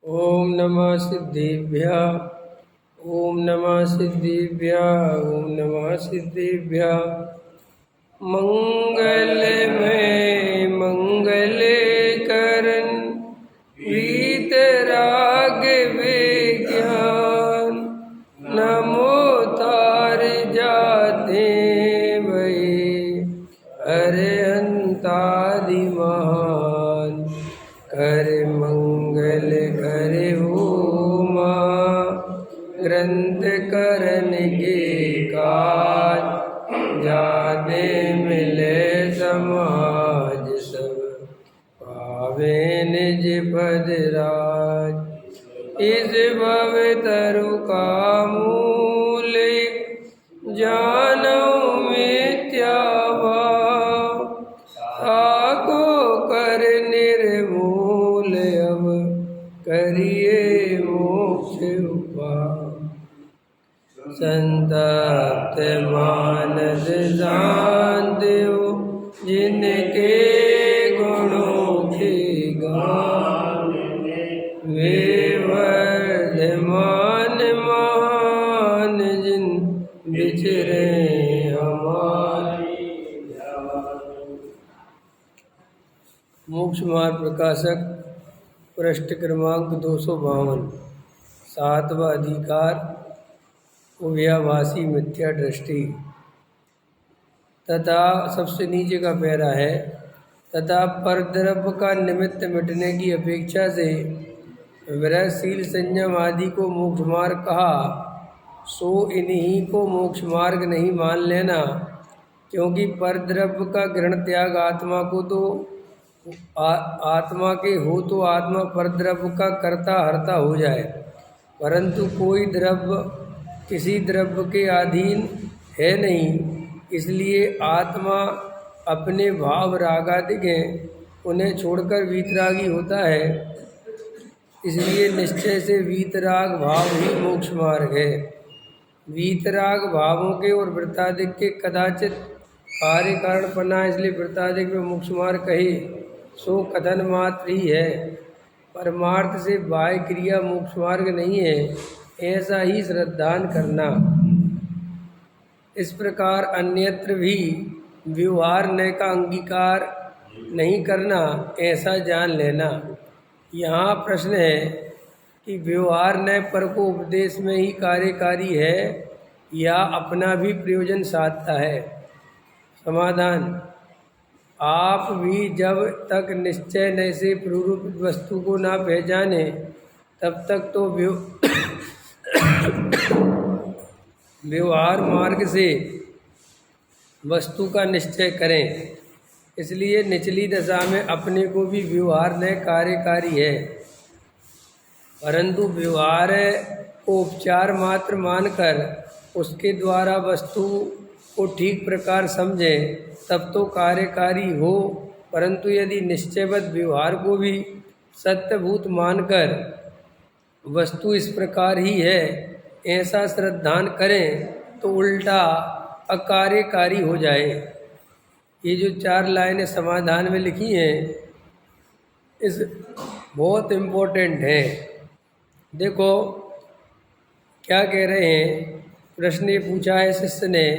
ओम नमः सिद्धिभ्यः। ओम नमः सिद्धिभ्यः। ओम नमः सिद्धिभ्यः। मंगलमय मंगल करन वीतराग विज्ञान नमो तार जाते वही अरहंतादि महान कर मंगल करे उमा ग्रंथ करन के काज जाने मिले समाज सब पावे निज पद राज। इस भव तरु का मूल जानो मिथ्या भाव ताको कर निर्मूल अब करिए मोक्ष उपाय। संतप्त मानस शांत हो जिनके गुणों के गान वे वर्धमान महान जिन बिचरे हमारी। मोक्ष मार्ग प्रकाशक पृष्ठ क्रमांक 252। सातवां अधिकार उभयाभासी मिथ्या दृष्टि। तथा सबसे नीचे का पैरा है, तथा परद्रव्य का निमित्त मिटने की अपेक्षा से विरहशील संयम आदि को मोक्ष मार्ग कहा, सो इन्हीं को मोक्ष मार्ग नहीं मान लेना, क्योंकि परद्रव्य का ग्रहण त्याग आत्मा को तो आत्मा के हो तो आत्मा परद्रव्य का कर्ता हर्ता हो जाए, परंतु कोई द्रव्य किसी द्रव्य के अधीन है नहीं, इसलिए आत्मा अपने भाव रागादिक हैं उन्हें छोड़कर वीतरागी होता है। इसलिए निश्चय से वीतराग भाव ही मोक्ष मार्ग है। वीतराग भावों के और वृत्तादिक के कदाचित कार्य कारण पना, इसलिए वृत्तादिक में मोक्ष मार्ग कहे सो कथन मात्र ही है, परमार्थ से बाह्य क्रिया मोक्ष मार्ग नहीं है, ऐसा ही श्रद्धान करना। इस प्रकार अन्यत्र भी व्यवहार नय का अंगीकार नहीं करना, ऐसा जान लेना। यहाँ प्रश्न है कि व्यवहार नय पर को उपदेश में ही कार्यकारी है या अपना भी प्रयोजन साधता है। समाधान, आप भी जब तक निश्चय नय से प्ररूपित वस्तु को ना पहचाने तब तक तो व्यवहार मार्ग से वस्तु का निश्चय करें। इसलिए निचली दशा में अपने को भी व्यवहार नय कार्यकारी है, परंतु व्यवहार को उपचार मात्र मानकर उसके द्वारा वस्तु को ठीक प्रकार समझें तब तो कार्यकारी हो, परंतु यदि निश्चयवत व्यवहार को भी सत्यभूत मानकर वस्तु इस प्रकार ही है ऐसा श्रद्धान करें तो उल्टा अकार्यकारी हो जाए। ये जो 4 लाइनें समाधान में लिखी हैं इस बहुत इम्पोर्टेंट है। देखो क्या कह रहे हैं, प्रश्न ये पूछा है शिष्य ने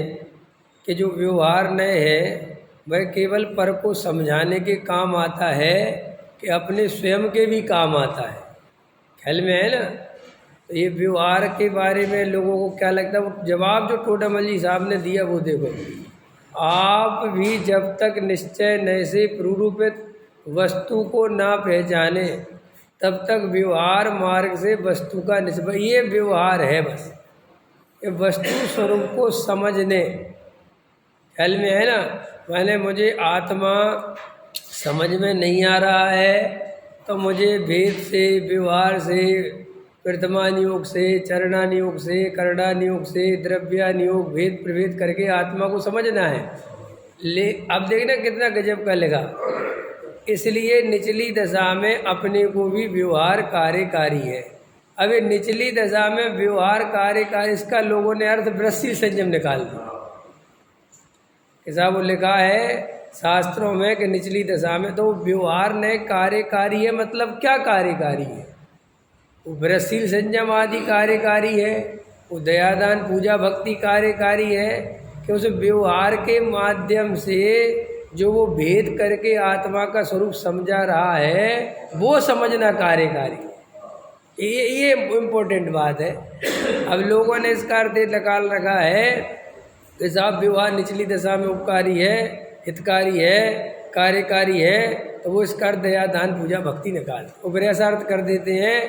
कि जो व्यवहार नय है वह केवल पर को समझाने के काम आता है कि अपने स्वयं के भी काम आता है। ख्याल में है ना? तो ये व्यवहार के बारे में लोगों को क्या लगता है, जवाब जो टोडामल जी साहब ने दिया वो देखो, आप भी जब तक निश्चय नय से प्ररूपित वस्तु को ना पहचाने तब तक व्यवहार मार्ग से वस्तु का निश्चय, ये व्यवहार है बस, ये वस्तु स्वरूप को समझने। ख्याल में है ना? मैंने मुझे आत्मा समझ में नहीं आ रहा है तो मुझे भेद से, व्यवहार से, वर्तमान से, चरणानियोग से, करणानियोग से, द्रव्यानियोग भेद प्रभेद करके आत्मा को समझना है। अब देखना कितना गजब का लगा। इसलिए निचली दशा में अपने को भी व्यवहार कार्यकारी है। अब ये निचली दशा में व्यवहार कार्यकारी, इसका लोगों ने अर्थ वृत्ति संयम निकाल दिया। ऐसा वो लिखा है शास्त्रों में कि निचली दशा में तो व्यवहार ने कार्यकारी है, मतलब क्या कार्यकारी है? वो व्रतशील संयम आदि कार्यकारी है, वो दयादान पूजा भक्ति कार्यकारी है, कि उस व्यवहार के माध्यम से जो वो भेद करके आत्मा का स्वरूप समझा रहा है वो समझना कार्यकारी। ये इम्पोर्टेंट बात है। अब लोगों ने इसका अर्थ निकाल रखा है कि साहब व्यवहार निचली दशा में उपकारी है, हितकारी है, कार्यकारी है, तो वो इसका अर्थ दया दान पूजा भक्ति निकाल वो ऐसा अर्थ कर देते हैं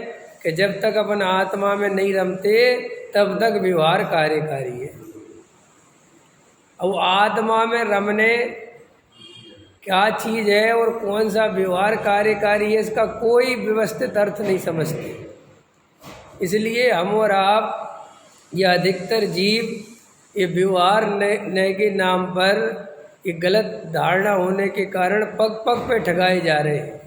कि जब तक अपन आत्मा में नहीं रमते तब तक व्यवहार कार्यकारी है। अब आत्मा में रमने क्या चीज़ है और कौन सा व्यवहार कार्यकारी है इसका कोई व्यवस्थित अर्थ नहीं समझते। इसलिए हम और आप या अधिकतर जीव ये व्यवहार न के नाम पर ये गलत धारणा होने के कारण पग पग पे ठगाए जा रहे हैं।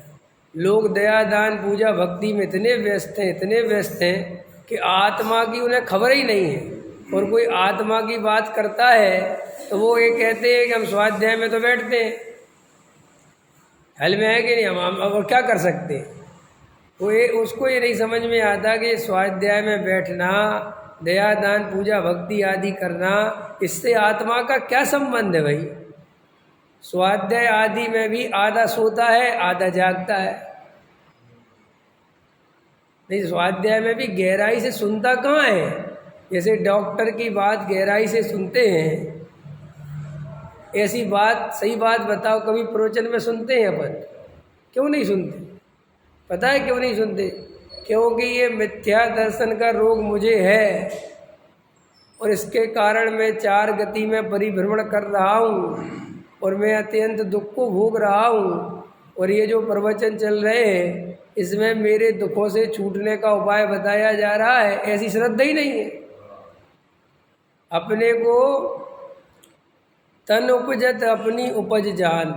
लोग दया दान पूजा भक्ति में इतने व्यस्त हैं कि आत्मा की उन्हें खबर ही नहीं है। और कोई आत्मा की बात करता है तो वो ये कहते हैं कि हम स्वाध्याय में तो बैठते हैं, हल में है कि नहीं, हम और क्या कर सकते हैं। वो उसको ये नहीं समझ में आता कि स्वाध्याय में बैठना, दया दान पूजा भक्ति आदि करना, इससे आत्मा का क्या संबंध है भाई। स्वाध्याय आदि में भी आधा सोता है आधा जागता है। नहीं, स्वाध्याय में भी गहराई से सुनता कहाँ है। जैसे डॉक्टर की बात गहराई से सुनते हैं, ऐसी बात सही बात बताओ कभी प्रवचन में सुनते हैं अपन? क्यों नहीं सुनते? पता है क्यों नहीं सुनते? क्योंकि ये मिथ्या दर्शन का रोग मुझे है और इसके कारण मैं चार गति में परिभ्रमण कर रहा हूँ और मैं अत्यंत दुख को भोग रहा हूँ। और ये जो प्रवचन चल रहे हैं इसमें मेरे दुखों से छूटने का उपाय बताया जा रहा है, ऐसी श्रद्धा ही नहीं है। अपने को तन उपजत अपनी उपज जान,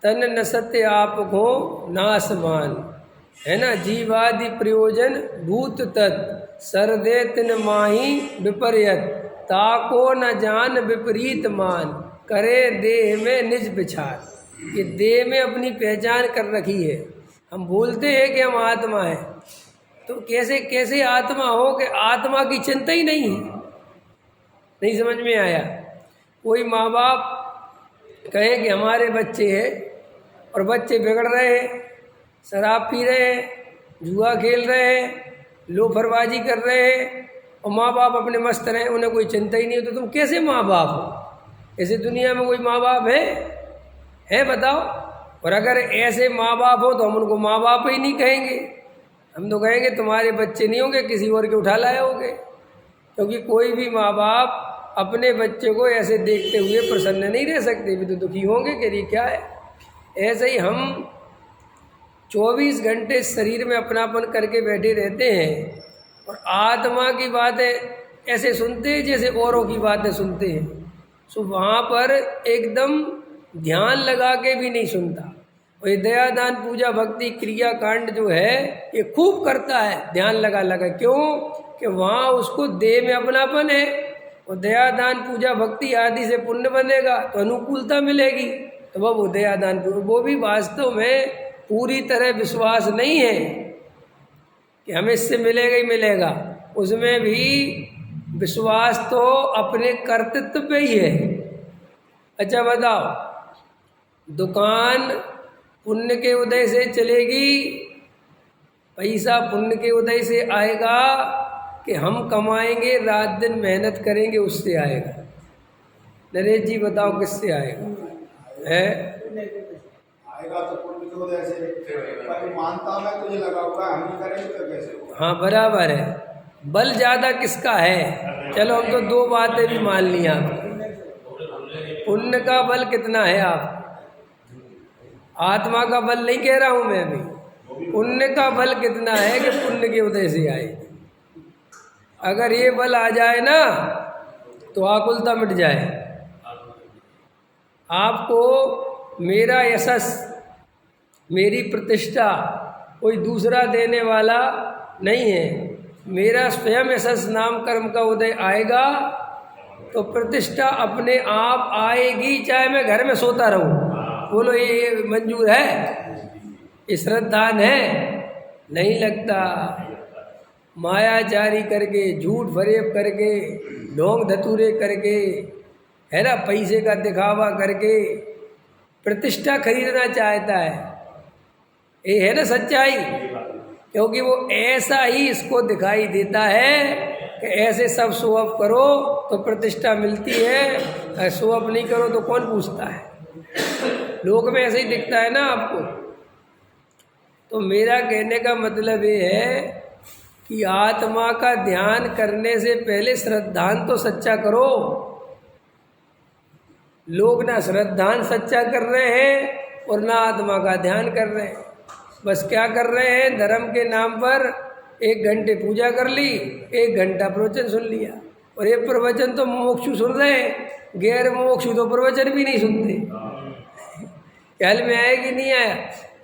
तन न सत्य आप को नासमान, है ना। जीवादि प्रयोजन भूत तत् सरदे तिन माही विपर्यत, ताको न जान विपरीत मान, करे देह में निज विचार। ये देह में अपनी पहचान कर रखी है। हम बोलते हैं कि हम आत्मा है, तो कैसे कैसे आत्मा हो कि आत्मा की चिंता ही नहीं है। नहीं समझ में आया। कोई माँ बाप कहे कि हमारे बच्चे हैं और बच्चे बिगड़ रहे हैं, शराब पी रहे हैं, जुआ खेल रहे हैं, लोफरबाजी कर रहे हैं और माँ बाप अपने मस्त रहे, उन्हें कोई चिंता ही नहीं हो, तो तुम कैसे माँ बाप हो? ऐसे दुनिया में कोई माँ बाप है बताओ? और अगर ऐसे माँ बाप हो तो हम उनको माँ बाप ही नहीं कहेंगे, हम तो कहेंगे तुम्हारे बच्चे नहीं होंगे, किसी और के उठा लाए होंगे। क्योंकि कोई भी माँ बाप अपने बच्चे को ऐसे देखते हुए प्रसन्न नहीं रह सकते, भी तो दुखी होंगे कि ये क्या है। ऐसे ही हम 24 घंटे शरीर में अपनापन करके बैठे रहते हैं और आत्मा की बातें ऐसे सुनते हैं जैसे औरों की बातें सुनते हैं। सो वहाँ पर एकदम ध्यान लगा के भी नहीं सुनता। और ये दया दान पूजा भक्ति क्रिया कांड जो है ये खूब करता है ध्यान लगा लगा। क्यों? कि वहाँ उसको देह में अपनापन है और दया दान पूजा भक्ति आदि से पुण्य बनेगा तो अनुकूलता मिलेगी, तो वो दया दान वो भी वास्तव में पूरी तरह विश्वास नहीं है कि हमें इससे मिलेगा ही मिलेगा। उसमें भी विश्वास तो अपने कर्तृत्व पे ही है। अच्छा बताओ, दुकान पुण्य के उदय से चलेगी, पैसा पुण्य के उदय से आएगा कि हम कमाएंगे रात दिन मेहनत करेंगे उससे आएगा? नरेश जी बताओ किससे आएगा? है आएगा तो पुण्य की वजह से, पर मानता मैं तुझे लगा हुआ हम नहीं करेंगे तो कैसे होगा? हाँ बराबर है। बल ज़्यादा किसका है? चलो हम तो दो बातें भी मान ली आप। पुण्य का बल कितना है? आप आत्मा का बल नहीं कह रहा हूँ मैं अभी, पुण्य का बल कितना है कि पुण्य के उदय से आए। अगर ये बल आ जाए ना तो आकुलता मिट जाए। आपको मेरा यशस मेरी प्रतिष्ठा कोई दूसरा देने वाला नहीं है। मेरा स्वयं यशस नाम कर्म का उदय आएगा तो प्रतिष्ठा अपने आप आएगी, चाहे मैं घर में सोता रहूं। बोलो ये मंजूर है? ये श्रद्धान है? नहीं लगता। मायाचारी करके, झूठ फरेब करके, ढोंग धतूरे करके, है ना, पैसे का दिखावा करके प्रतिष्ठा खरीदना चाहता है। ये है ना सच्चाई। क्योंकि वो ऐसा ही इसको दिखाई देता है कि ऐसे सब शो ऑफ करो तो प्रतिष्ठा मिलती है, शो ऑफ नहीं करो तो कौन पूछता है। लोक में ऐसे ही दिखता है ना आपको। तो मेरा कहने का मतलब ये है कि आत्मा का ध्यान करने से पहले श्रद्धांत तो सच्चा करो। लोग ना श्रद्धांत सच्चा कर रहे हैं और ना आत्मा का ध्यान कर रहे हैं। बस क्या कर रहे हैं, धर्म के नाम पर 1 घंटे पूजा कर ली, 1 घंटा प्रवचन सुन लिया, और ये प्रवचन तो मोक्षु सुन रहे हैं, गैर मोक्षु तो प्रवचन भी नहीं सुनते। ख्याल में आया कि नहीं आया।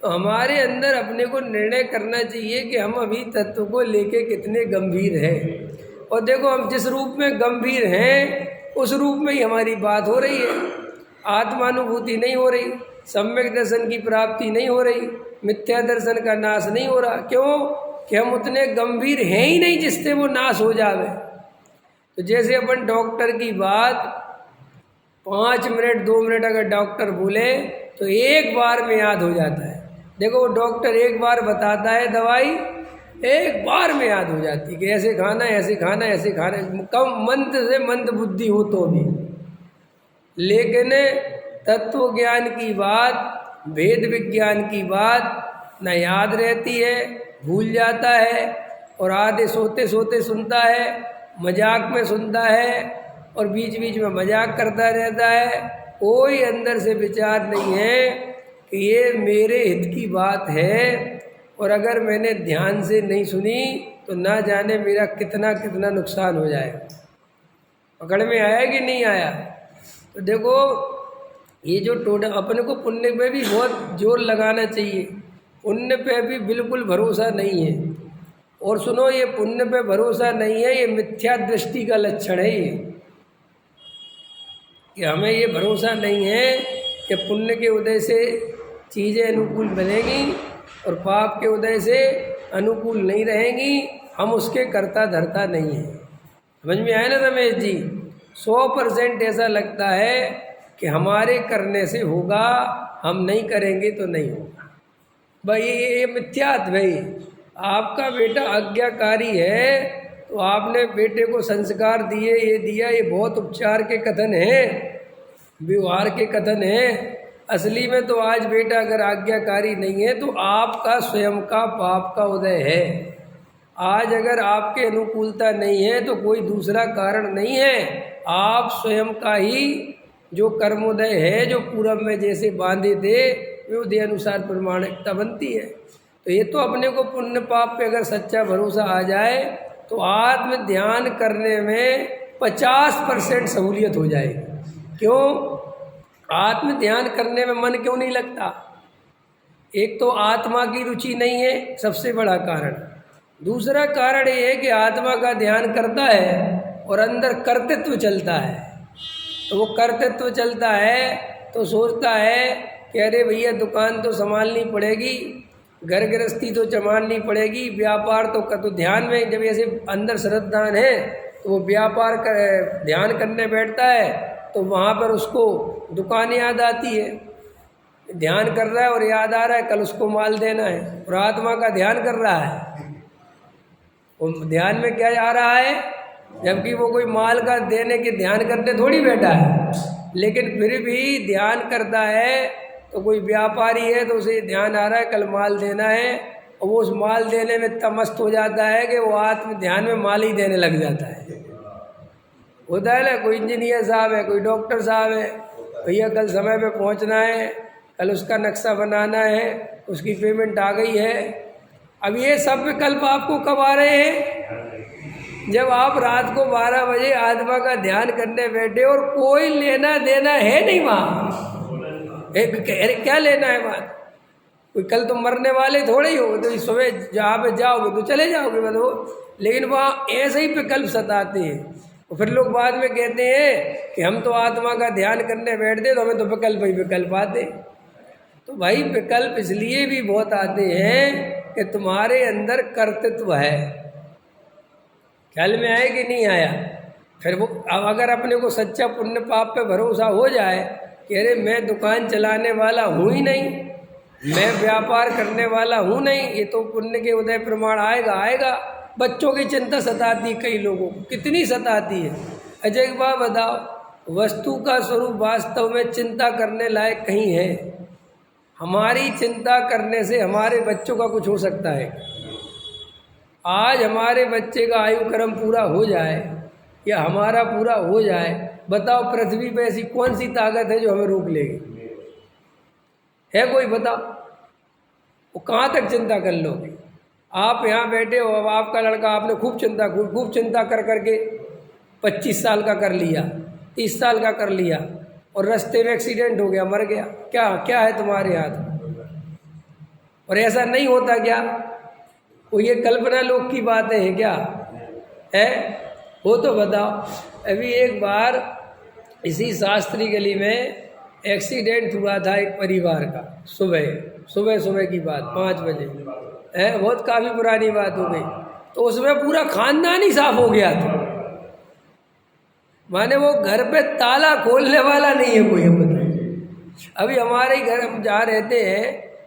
तो हमारे अंदर अपने को निर्णय करना चाहिए कि हम अभी तत्व को लेके कितने गंभीर हैं। और देखो, हम जिस रूप में गंभीर हैं उस रूप में ही हमारी बात हो रही है। आत्मानुभूति नहीं हो रही, सम्यक दर्शन की प्राप्ति नहीं हो रही, मिथ्या दर्शन का नाश नहीं हो रहा। क्यों? कि हम उतने गंभीर हैं ही नहीं जिससे वो नाश हो जावे। तो जैसे अपन डॉक्टर की बात 5 मिनट 2 मिनट अगर डॉक्टर बोले तो एक बार में याद हो जाता है। देखो, वो डॉक्टर एक बार बताता है दवाई, एक बार में याद हो जाती कि ऐसे खाना, ऐसे खाना, ऐसे खाना, कम मंद से मंद बुद्धि हो तो भी। लेकिन तत्व ज्ञान की बात, भेद विज्ञान की बात न याद रहती है, भूल जाता है, और आधे सोते सोते सुनता है, मजाक में सुनता है, और बीच बीच में मजाक करता रहता है। कोई अंदर से विचार नहीं है कि ये मेरे हित की बात है, और अगर मैंने ध्यान से नहीं सुनी तो ना जाने मेरा कितना कितना नुकसान हो जाए। पकड़ में आया कि नहीं आया। तो देखो, ये जो टोटल अपने को पुण्य पे भी बहुत जोर लगाना चाहिए। पुण्य पे भी बिल्कुल भरोसा नहीं है। और सुनो, ये पुण्य पे भरोसा नहीं है, ये मिथ्या दृष्टि का लक्षण है। ये कि हमें ये भरोसा नहीं है कि पुण्य के उदय से चीज़ें अनुकूल बनेंगी और पाप के उदय से अनुकूल नहीं रहेंगी। हम उसके कर्ता धर्ता नहीं हैं। समझ में आया ना रमेश जी। 100% ऐसा लगता है कि हमारे करने से होगा, हम नहीं करेंगे तो नहीं होगा। भाई ये मिथ्यात भाई। आपका बेटा आज्ञाकारी है तो आपने बेटे को संस्कार दिए, ये दिया, ये बहुत उपचार के कथन हैं, व्यवहार के कथन हैं। असली में तो आज बेटा अगर आज्ञाकारी नहीं है तो आपका स्वयं का पाप का उदय है। आज अगर आपके अनुकूलता नहीं है तो कोई दूसरा कारण नहीं है, आप स्वयं का ही जो कर्मोदय है, जो पूर्व में जैसे बांधे थे उदय अनुसार प्रमाणिकता बनती है। तो ये तो अपने को पुण्य पाप पे अगर सच्चा भरोसा आ जाए तो आत्म ध्यान करने में 50% सहूलियत हो जाएगी। क्यों? आत्म ध्यान करने में मन क्यों नहीं लगता? एक तो आत्मा की रुचि नहीं है, सबसे बड़ा कारण। दूसरा कारण ये है कि आत्मा का ध्यान करता है और अंदर कर्तृत्व चलता है। तो वो कर्तृत्व चलता है तो सोचता है कि अरे भैया दुकान तो संभालनी पड़ेगी, घर गृहस्थी तो संभालनी पड़ेगी, व्यापार तो ध्यान में जब ऐसे अंदर श्रद्धान है तो वो व्यापार कर ध्यान करने बैठता है तो वहाँ पर उसको दुकान याद आती है। ध्यान कर रहा है और याद आ रहा है कल उसको माल देना है, और आत्मा का ध्यान कर रहा है। और ध्यान में क्या आ रहा है? जबकि वो कोई माल का देने के ध्यान करते थोड़ी बैठा है, लेकिन फिर भी ध्यान करता है। तो कोई व्यापारी है तो उसे ध्यान आ रहा है कल माल देना है, और वो उस माल देने में तमस्त हो जाता है कि वो आत्म ध्यान में माल ही देने लग जाता है। होता है ना, कोई इंजीनियर साहब है, कोई डॉक्टर साहब है, भैया कल समय पे पहुंचना है, कल उसका नक्शा बनाना है, उसकी पेमेंट आ गई है। अब ये सब विकल्प आपको कब आ रहे हैं? जब आप रात को 12 बजे आत्मा का ध्यान करने बैठे और कोई लेना देना है नहीं वहाँ। अरे क्या लेना है बात? कोई कल तो मरने वाले थोड़े ही हो, तो सुबह जहाँ पे जाओगे तो चले जाओगे बस। लेकिन वहाँ ऐसे ही विकल्प सताते हैं, और फिर लोग बाद में कहते हैं कि हम तो आत्मा का ध्यान करने बैठते तो हमें तो विकल्प ही विकल्प आते। तो भाई विकल्प इसलिए भी बहुत आते हैं कि तुम्हारे अंदर कर्तृत्व है, ख्याल में आया कि नहीं आया? फिर वो अब अगर अपने को सच्चा पुण्य पाप पे भरोसा हो जाए कि अरे मैं दुकान चलाने वाला हूँ ही नहीं, मैं व्यापार करने वाला हूँ नहीं, ये तो पुण्य के उदय प्रमाण आएगा आएगा। बच्चों की चिंता सताती कई लोगों को, कितनी सताती है। अच्छा एक बात बताओ, वस्तु का स्वरूप वास्तव में चिंता करने लायक कहीं है? हमारी चिंता करने से हमारे बच्चों का कुछ हो सकता है? आज हमारे बच्चे का आयु क्रम पूरा हो जाए या हमारा पूरा हो जाए, बताओ पृथ्वी पे ऐसी कौन सी ताकत है जो हमें रोक लेगी? है कोई? बताओ। वो कहाँ तक चिंता कर लोगे? आप यहाँ बैठे हो, अब आपका लड़का, आपने खूब चिंता कर करके 25 साल का कर लिया, 30 साल का कर लिया, और रास्ते में एक्सीडेंट हो गया, मर गया। क्या क्या है तुम्हारे हाथ? और ऐसा नहीं होता क्या? वो ये कल्पना लोग की बातें हैं क्या? है वो तो बताओ। अभी एक बार इसी शास्त्री गली में एक्सीडेंट हुआ था एक परिवार का, सुबह की बात, 5 बजे है, बहुत काफ़ी पुरानी बात हो गई। तो उसमें पूरा खानदान ही साफ हो गया था, माने वो घर पे ताला खोलने वाला नहीं है कोई। अभी हमारे ही घर, हम जहाँ रहते हैं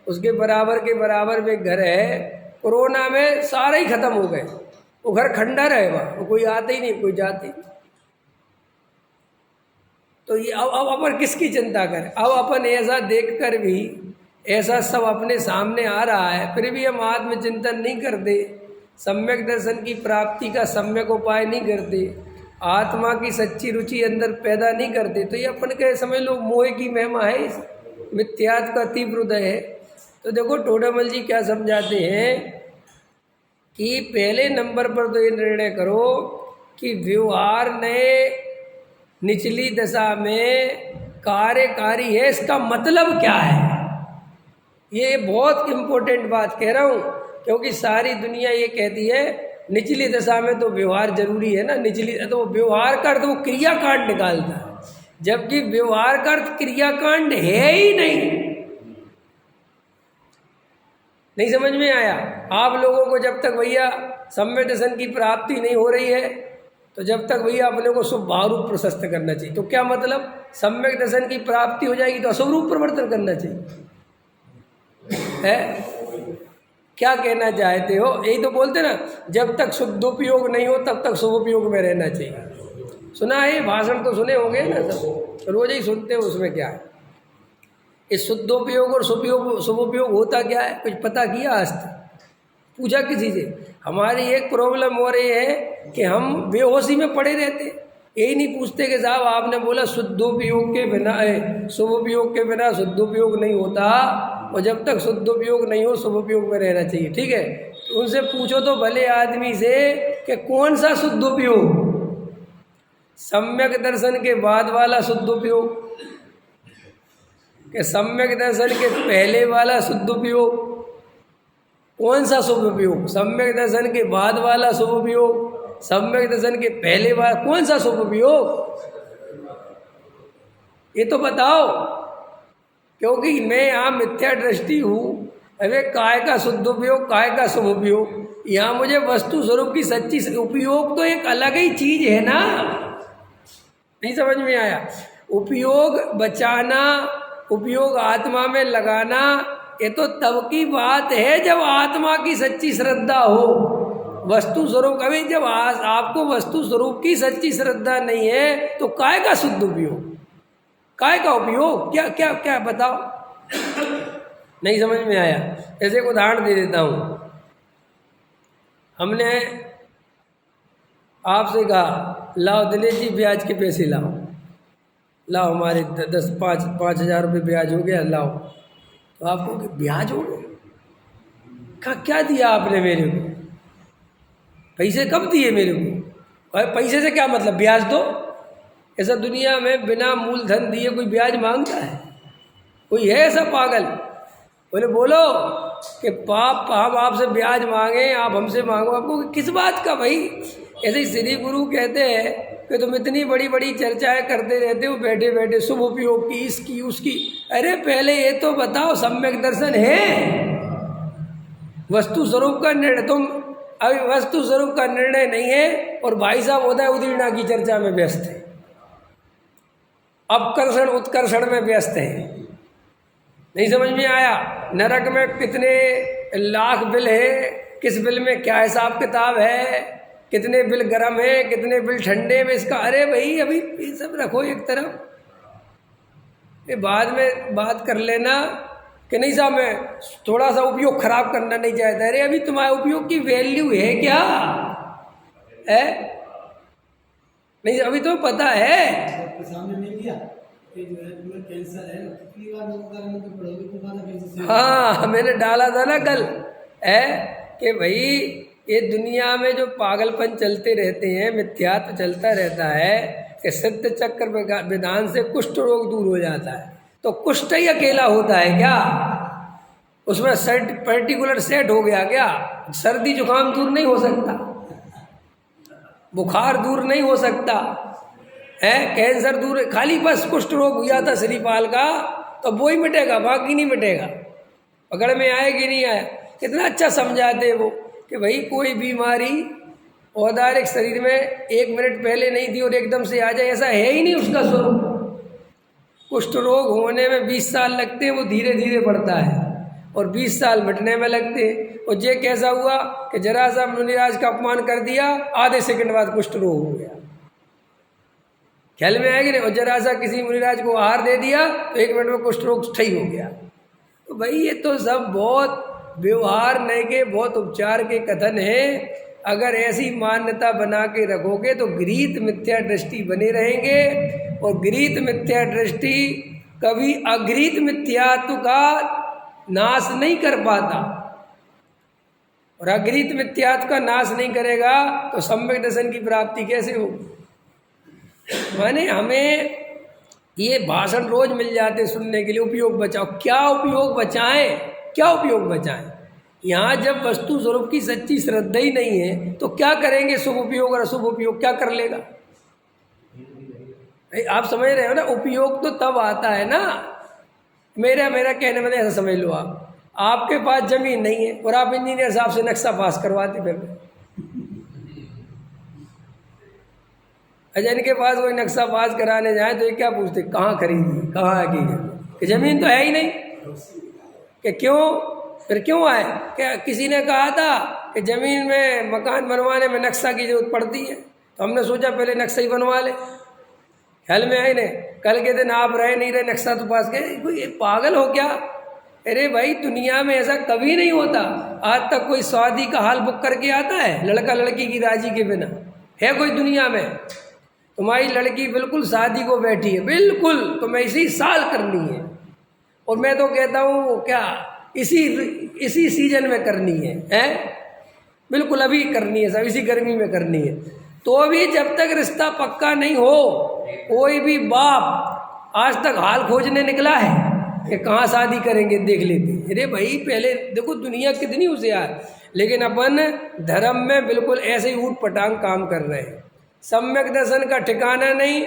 उसके बराबर में घर है, कोरोना में सारे ही खत्म हो गए। वो घर खंडर है, वहाँ वो कोई आते ही नहीं, कोई जाते ही। तो ये अब अपन किसकी चिंता करें? अब अपन ऐसा देखकर भी, ऐसा सब अपने सामने आ रहा है, फिर भी हम आत्मचिंतन नहीं करते, सम्यक दर्शन की प्राप्ति का सम्यक उपाय नहीं करते, आत्मा की सच्ची रुचि अंदर पैदा नहीं करते। तो ये अपन के समझ लो मोह की महिमा है, मिथ्यात्व का तीव्र उदय है। तो देखो टोडामल जी क्या समझाते हैं कि पहले नंबर पर तो ये निर्णय करो कि व्यवहार ने निचली दशा में कार्यकारी है, इसका मतलब क्या है? ये बहुत इम्पोर्टेंट बात कह रहा हूँ, क्योंकि सारी दुनिया ये कहती है निचली दशा में तो व्यवहार जरूरी है ना, निचली तो व्यवहार का अर्थ वो क्रियाकांड निकालता है, जबकि व्यवहार का अर्थ क्रियाकांड है ही नहीं समझ में आया? आप लोगों को जब तक भैया सम्यक दर्शन की प्राप्ति नहीं हो रही है, तो जब तक भैया अपने को शुभ भाव रूप प्रशस्त करना चाहिए। तो क्या मतलब? सम्यक दर्शन की प्राप्ति हो जाएगी तो अशुभ रूप प्रवर्तन करना चाहिए है? क्या कहना चाहते हो? यही तो बोलते ना, जब तक शुद्धोपयोग नहीं हो तब तक शुभोपयोग में रहना चाहिए। सुना है भाषण तो सुने होंगे ना सब, रोज ही सुनते हो। उसमें क्या है? इस शुद्धोपयोग और शुभोपयोग होता क्या है? कुछ पता किया आज तक? पूछा किसी से? हमारी एक प्रॉब्लम हो रही है कि हम बेहोशी में पड़े रहते, यही नहीं पूछते कि साहब आपने बोला शुद्धोपयोग के बिना, शुभोपयोग के बिना शुद्धोपयोग नहीं होता, और जब तक शुद्धोपयोग नहीं हो शुभोपयोग में रहना चाहिए। ठीक है, तो उनसे पूछो तो भले आदमी से कि कौन सा शुद्धोपयोग? सम्यक दर्शन के बाद वाला शुद्धोपयोग कि सम्यक दर्शन के पहले वाला शुद्धोपयोग? कौन सा शुभ उपयोग? सम्यक दर्शन के बाद वाला शुभ उपयोग, सम्यक दर्शन के पहले वाला? कौन सा शुभ उपयोग? ये तो बताओ, क्योंकि मैं यहाँ मिथ्या दृष्टि हूँ। अरे काय का शुद्ध उपयोग, काय का शुभ उपयोग? यहाँ मुझे वस्तु स्वरूप की सच्ची उपयोग तो एक अलग ही चीज है ना। नहीं समझ में आया? उपयोग बचाना, उपयोग आत्मा में लगाना, ये तो तब की बात है जब आत्मा की सच्ची श्रद्धा हो। वस्तु स्वरूप, कभी जब आपको वस्तु स्वरूप की सच्ची श्रद्धा नहीं है तो काय का शुद्ध उपयोग, काय का उपयोग? क्या क्या क्या बताओ? नहीं समझ में आया? ऐसे एक उदाहरण दे देता हूँ। हमने आपसे कहा लाओ दिनेश जी ब्याज के पैसे लाओ, लाओ हमारे 5,000 रुपये ब्याज हो गया, लाओ। तो आपको ब्याज हो गया? क्या दिया आपने मेरे को? पैसे कब दिए मेरे को? और पैसे से क्या मतलब? ब्याज दो। ऐसा दुनिया में बिना मूलधन दिए कोई ब्याज मांगता है? कोई है ऐसा पागल? बोले बोलो कि पाप हम आपसे ब्याज मांगे, आप हमसे मांगो, आपको किस बात का भाई? ऐसे ही श्री गुरु कहते हैं कि तुम इतनी बड़ी बड़ी चर्चाएं करते रहते हो बैठे बैठे, शुभ उपयोग की, इसकी उसकी। अरे पहले ये तो बताओ सम्यक दर्शन है, वस्तु स्वरूप का निर्णय। तुम अभी वस्तु स्वरूप का निर्णय नहीं है और भाई साहब उदय उदीर्णा की चर्चा में व्यस्त है, अपकर्षण उत्कर्षण में व्यस्त है। नहीं समझ में आया? नरक में कितने लाख बिल है, किस बिल में क्या हिसाब किताब है, कितने बिल गर्म है, कितने बिल ठंडे में इसका। अरे भाई अभी ये सब रखो एक तरफ, ये बाद में बात कर लेना कि नहीं साहब मैं थोड़ा सा उपयोग खराब करना नहीं चाहता। अरे अभी तुम्हारे उपयोग की वैल्यू है क्या है? नहीं अभी तो पता है। सामने नहीं लिया कि जो है तुम्हें कैंसर है, कितनी बार लोग करने तो पड़ेगी तुम्हारा कैंसर। हाँ मैंने डाला था ना कल है कि भाई ये दुनिया में जो पागलपन चलते रहते हैं, मिथ्यात्व चलता रहता है कि सत्य चक्र विधान से कुष्ठ रोग दूर हो जाता है। तो कुष्ठ ही अकेला होता है क्या? उसमें पर्टिकुलर सेट हो गया क्या? सर्दी जुकाम दूर नहीं हो सकता, बुखार दूर नहीं हो सकता है, कैंसर दूर, खाली बस कुष्ठ रोग हुआ था श्रीपाल का तो वो ही मिटेगा, बाकी नहीं मिटेगा। पकड़ में आए कि नहीं आया? कितना अच्छा समझाते वो कि भाई कोई बीमारी औदारिक शरीर में 1 मिनट पहले नहीं थी और एकदम से आ जाए, ऐसा है ही नहीं उसका स्वरूप। कुष्ठ रोग होने में 20 साल लगते हैं, वो धीरे धीरे बढ़ता है और 20 साल मिटने में लगते हैं। और ये कैसा हुआ कि जरा सा मुनिराज का अपमान कर दिया, आधे सेकंड बाद कुष्ठ रोग हो गया। ख्याल में आएगी नहीं? और जरा सा किसी मुनिराज को आहार दे दिया तो 1 मिनट में कुष्ठ रोग सही हो गया। तो भाई ये तो सब बहुत व्यवहार नहीं के, बहुत उपचार के कथन हैं। अगर ऐसी मान्यता बना के रखोगे तो गृहीत मिथ्या दृष्टि बने रहेंगे और गृहीत मिथ्या दृष्टि कभी अगृहीत मिथ्यात्व का नाश नहीं कर पाता और अगृहीत मिथ्यात्व का नाश नहीं करेगा तो सम्यक दर्शन की प्राप्ति कैसे होगी? माने हमें ये भाषण रोज मिल जाते सुनने के लिए, उपयोग बचाओ। क्या उपयोग बचाएं? क्या उपयोग बचाएं? यहाँ जब वस्तु स्वरूप की सच्ची श्रद्धा ही नहीं है तो क्या करेंगे? शुभ उपयोग और अशुभ उपयोग क्या कर लेगा? आप समझ रहे हो ना? उपयोग तो तब आता है ना, मेरा कहने में ऐसा समझ लो, आपके पास जमीन नहीं है और आप इंजीनियर साहब से नक्शा पास करवाते, फिर अच्छा इनके पास कोई नक्शा पास कराने जाए तो ये क्या पूछते, कहाँ खरीदी, कहाँ है कि जमीन तो है ही नहीं, कि क्यों? फिर क्यों आए? क्या किसी ने कहा था कि ज़मीन में मकान बनवाने में नक्शा की जरूरत पड़ती है, तो हमने सोचा पहले नक्शा ही बनवा ले। ख्याल में आए ने? कल के दिन आप रहे नहीं रहे, नक्शा तो पास गए। कोई ये पागल हो क्या? अरे भाई दुनिया में ऐसा कभी नहीं होता। आज तक कोई शादी का हाल बुक करके आता है लड़का लड़की की राजी के बिना? है कोई दुनिया में? तुम्हारी लड़की बिल्कुल शादी को बैठी है, बिल्कुल तुम्हें इसी साल करनी है और मैं तो कहता हूँ क्या इसी सीजन में करनी है बिल्कुल अभी करनी है, सब इसी गर्मी में करनी है। तो भी जब तक रिश्ता पक्का नहीं हो, कोई भी बाप आज तक हाल खोजने निकला है कि कहाँ शादी करेंगे, देख लेते। अरे भाई पहले देखो दुनिया कितनी होशियार, लेकिन अपन धर्म में बिल्कुल ऐसे ही ऊट पटांग काम कर रहे हैं। सम्यक दर्शन का ठिकाना नहीं,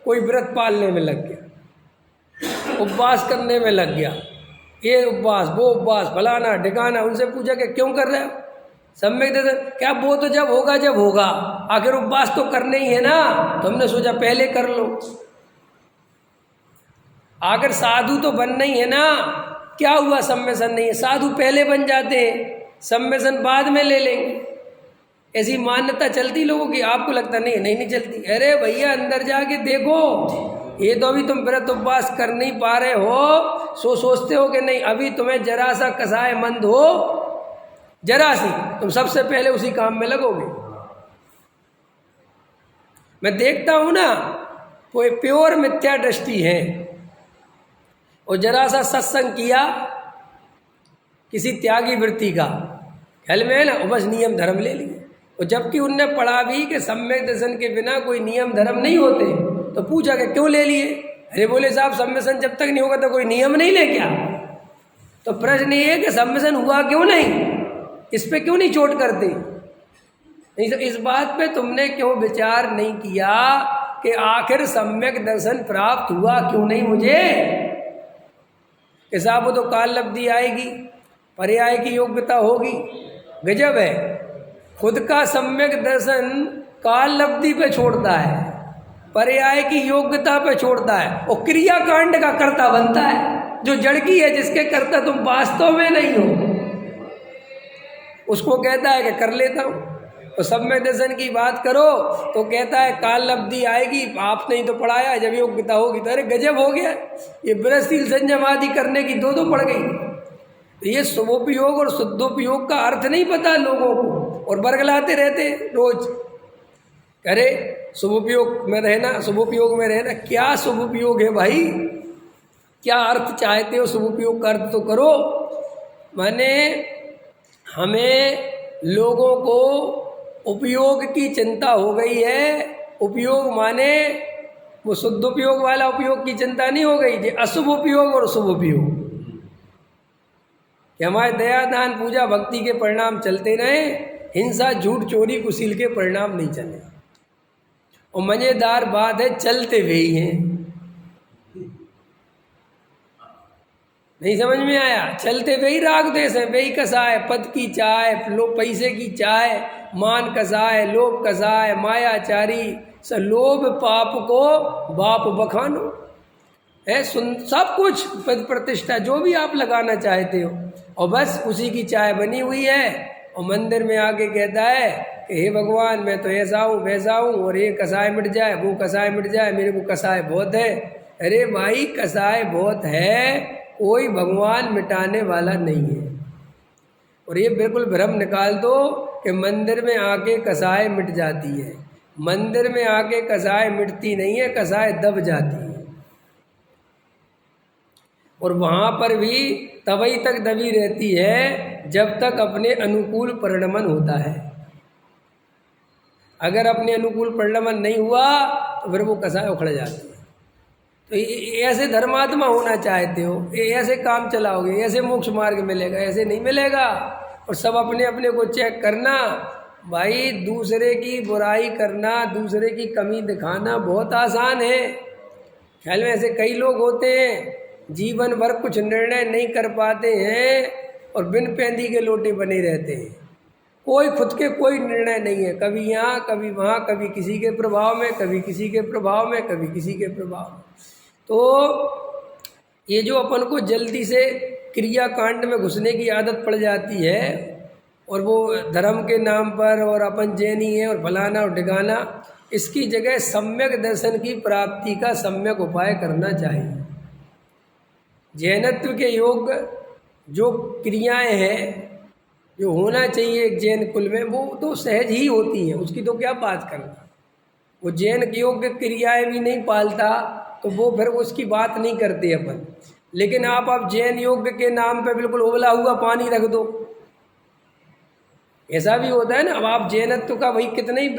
कोई व्रत पालने में लग गया, उपवास करने में लग गया, ये उपवास वो उपवास फलाना ठिकाना। उनसे पूछा कि क्यों कर रहे हो? सम्यक दर्शन क्या? वो तो जब होगा, आखिर उपवास तो करने ही है ना, तो हमने सोचा पहले कर लो। आखिर साधु तो बनना ही है ना, क्या हुआ सम्मेसन नहीं है? साधु पहले बन जाते हैं, सम्मेसन बाद में ले लेंगे। ऐसी मान्यता चलती लोगों की, आपको लगता नहीं चलती। अरे भैया अंदर जाके देखो, ये तो अभी तुम व्रत उपवास कर नहीं पा रहे हो, सोचते हो कि नहीं अभी तुम्हें जरा सा कसाय मंद हो, जरा सी, तुम सबसे पहले उसी काम में लगोगे। मैं देखता हूं ना, कोई प्योर मिथ्या दृष्टि है और जरा सा सत्संग किया किसी त्यागी वृत्ति का, ख्याल में है ना, बस नियम धर्म ले लिए। और जबकि उनने पढ़ा भी कि सम्यक दर्शन के बिना कोई नियम धर्म नहीं होते, तो पूछा कि क्यों ले लिए? अरे बोले साहब सम्मेलन जब तक नहीं होगा तो कोई नियम नहीं ले क्या? तो प्रश्न ये है कि सम्मेलन हुआ क्यों नहीं, इस पे क्यों नहीं चोट करते? नहीं तो इस बात पे तुमने क्यों विचार नहीं किया कि आखिर सम्यक दर्शन प्राप्त हुआ क्यों नहीं मुझे? कि साहब वो तो काल लब्धि आएगी, पर्याय की योग्यता होगी, गजब है। खुद का सम्यक दर्शन काल लब्धि पे छोड़ता है, पर्याय की योग्यता पे छोड़ता है, और क्रियाकांड का कर्ता बनता है। जो जड़ की है, जिसके कर्ता तुम वास्तव में नहीं हो, उसको कहता है कि कर लेता हूँ। तो सम्यक दर्शन की बात करो तो कहता है काल लब्धि आएगी, आपने ही तो पढ़ाया, जब योग्यता होगी। तो अरे गजब हो गया, ये बृहस्पति संयम आदि करने की दो पड़ गई। तो ये शुभोपयोग और शुद्धोपयोग का अर्थ नहीं पता लोगों को, और बरगलाते रहते रोज। अरे शुभोपयोग में रहना, शुभोपयोग में रहना, क्या शुभोपयोग है भाई? क्या अर्थ चाहते हो? शुभोपयोग का अर्थ तो करो। माने हमें लोगों को उपयोग की चिंता हो गई है। उपयोग माने वो शुद्ध उपयोग वाला उपयोग की चिंता नहीं हो गई, ये अशुभ उपयोग और शुभ उपयोग, कि हमारे दया दान पूजा भक्ति के परिणाम चलते रहे, हिंसा झूठ चोरी कुशील के परिणाम नहीं चले। और मजेदार बात है, चलते हुए ही हैं। नहीं समझ में आया? चलते वही राग देश है, वही कसाय, पद की चाय, पैसे की चाय, मान कसाय, लोभ कसाय, मायाचारी, लोभ पाप को बाप बखानो है। सब कुछ पद प्रतिष्ठा जो भी आप लगाना चाहते हो, और बस उसी की चाय बनी हुई है। और मंदिर में आके कहता है कि हे भगवान, मैं तो ऐसा हूँ वैसा हूँ, और ये कसाय मिट जाए, वो कसाय मिट जाए, मेरे को कसाय बहुत है। अरे भाई, कसाय बहुत है, कोई भगवान मिटाने वाला नहीं है। और ये बिल्कुल भ्रम निकाल दो कि मंदिर में आके कसाय मिट जाती है। मंदिर में आके कसाय मिटती नहीं है, कसाय दब जाती है, और वहाँ पर भी तभी तक दबी रहती है जब तक अपने अनुकूल परिणमन होता है। अगर अपने अनुकूल परिणमन नहीं हुआ तो फिर वो कसाय उखड़ जाती है। तो ऐसे धर्मात्मा होना चाहते हो, ऐसे काम चलाओगे, ऐसे मोक्ष मार्ग मिलेगा? ऐसे नहीं मिलेगा। और सब अपने अपने को चेक करना भाई। दूसरे की बुराई करना, दूसरे की कमी दिखाना बहुत आसान है। ख्याल में ऐसे कई लोग होते हैं, जीवन भर कुछ निर्णय नहीं कर पाते हैं और बिन पैंदी के लोटे बने रहते हैं। कोई खुद के कोई निर्णय नहीं है, कभी यहाँ कभी वहाँ, कभी किसी के प्रभाव में, कभी किसी के प्रभाव में, कभी किसी के प्रभाव में। तो ये जो अपन को जल्दी से क्रियाकांड में घुसने की आदत पड़ जाती है, और वो धर्म के नाम पर, और अपन जैनी है और फलाना और ठिकाना, इसकी जगह सम्यक दर्शन की प्राप्ति का सम्यक उपाय करना चाहिए। जैनत्व के योग जो क्रियाएं हैं, जो होना चाहिए एक जैन कुल में, वो तो सहज ही होती हैं, उसकी तो क्या बात करना। वो जैन योग क्रियाएं भी नहीं पालता तो वो फिर उसकी बात नहीं करते अपन। लेकिन आप जैन योग के नाम पे बिल्कुल उबला हुआ पानी रख दो, ऐसा भी होता है ना। अब आप जैनत्व का भाई कितना ही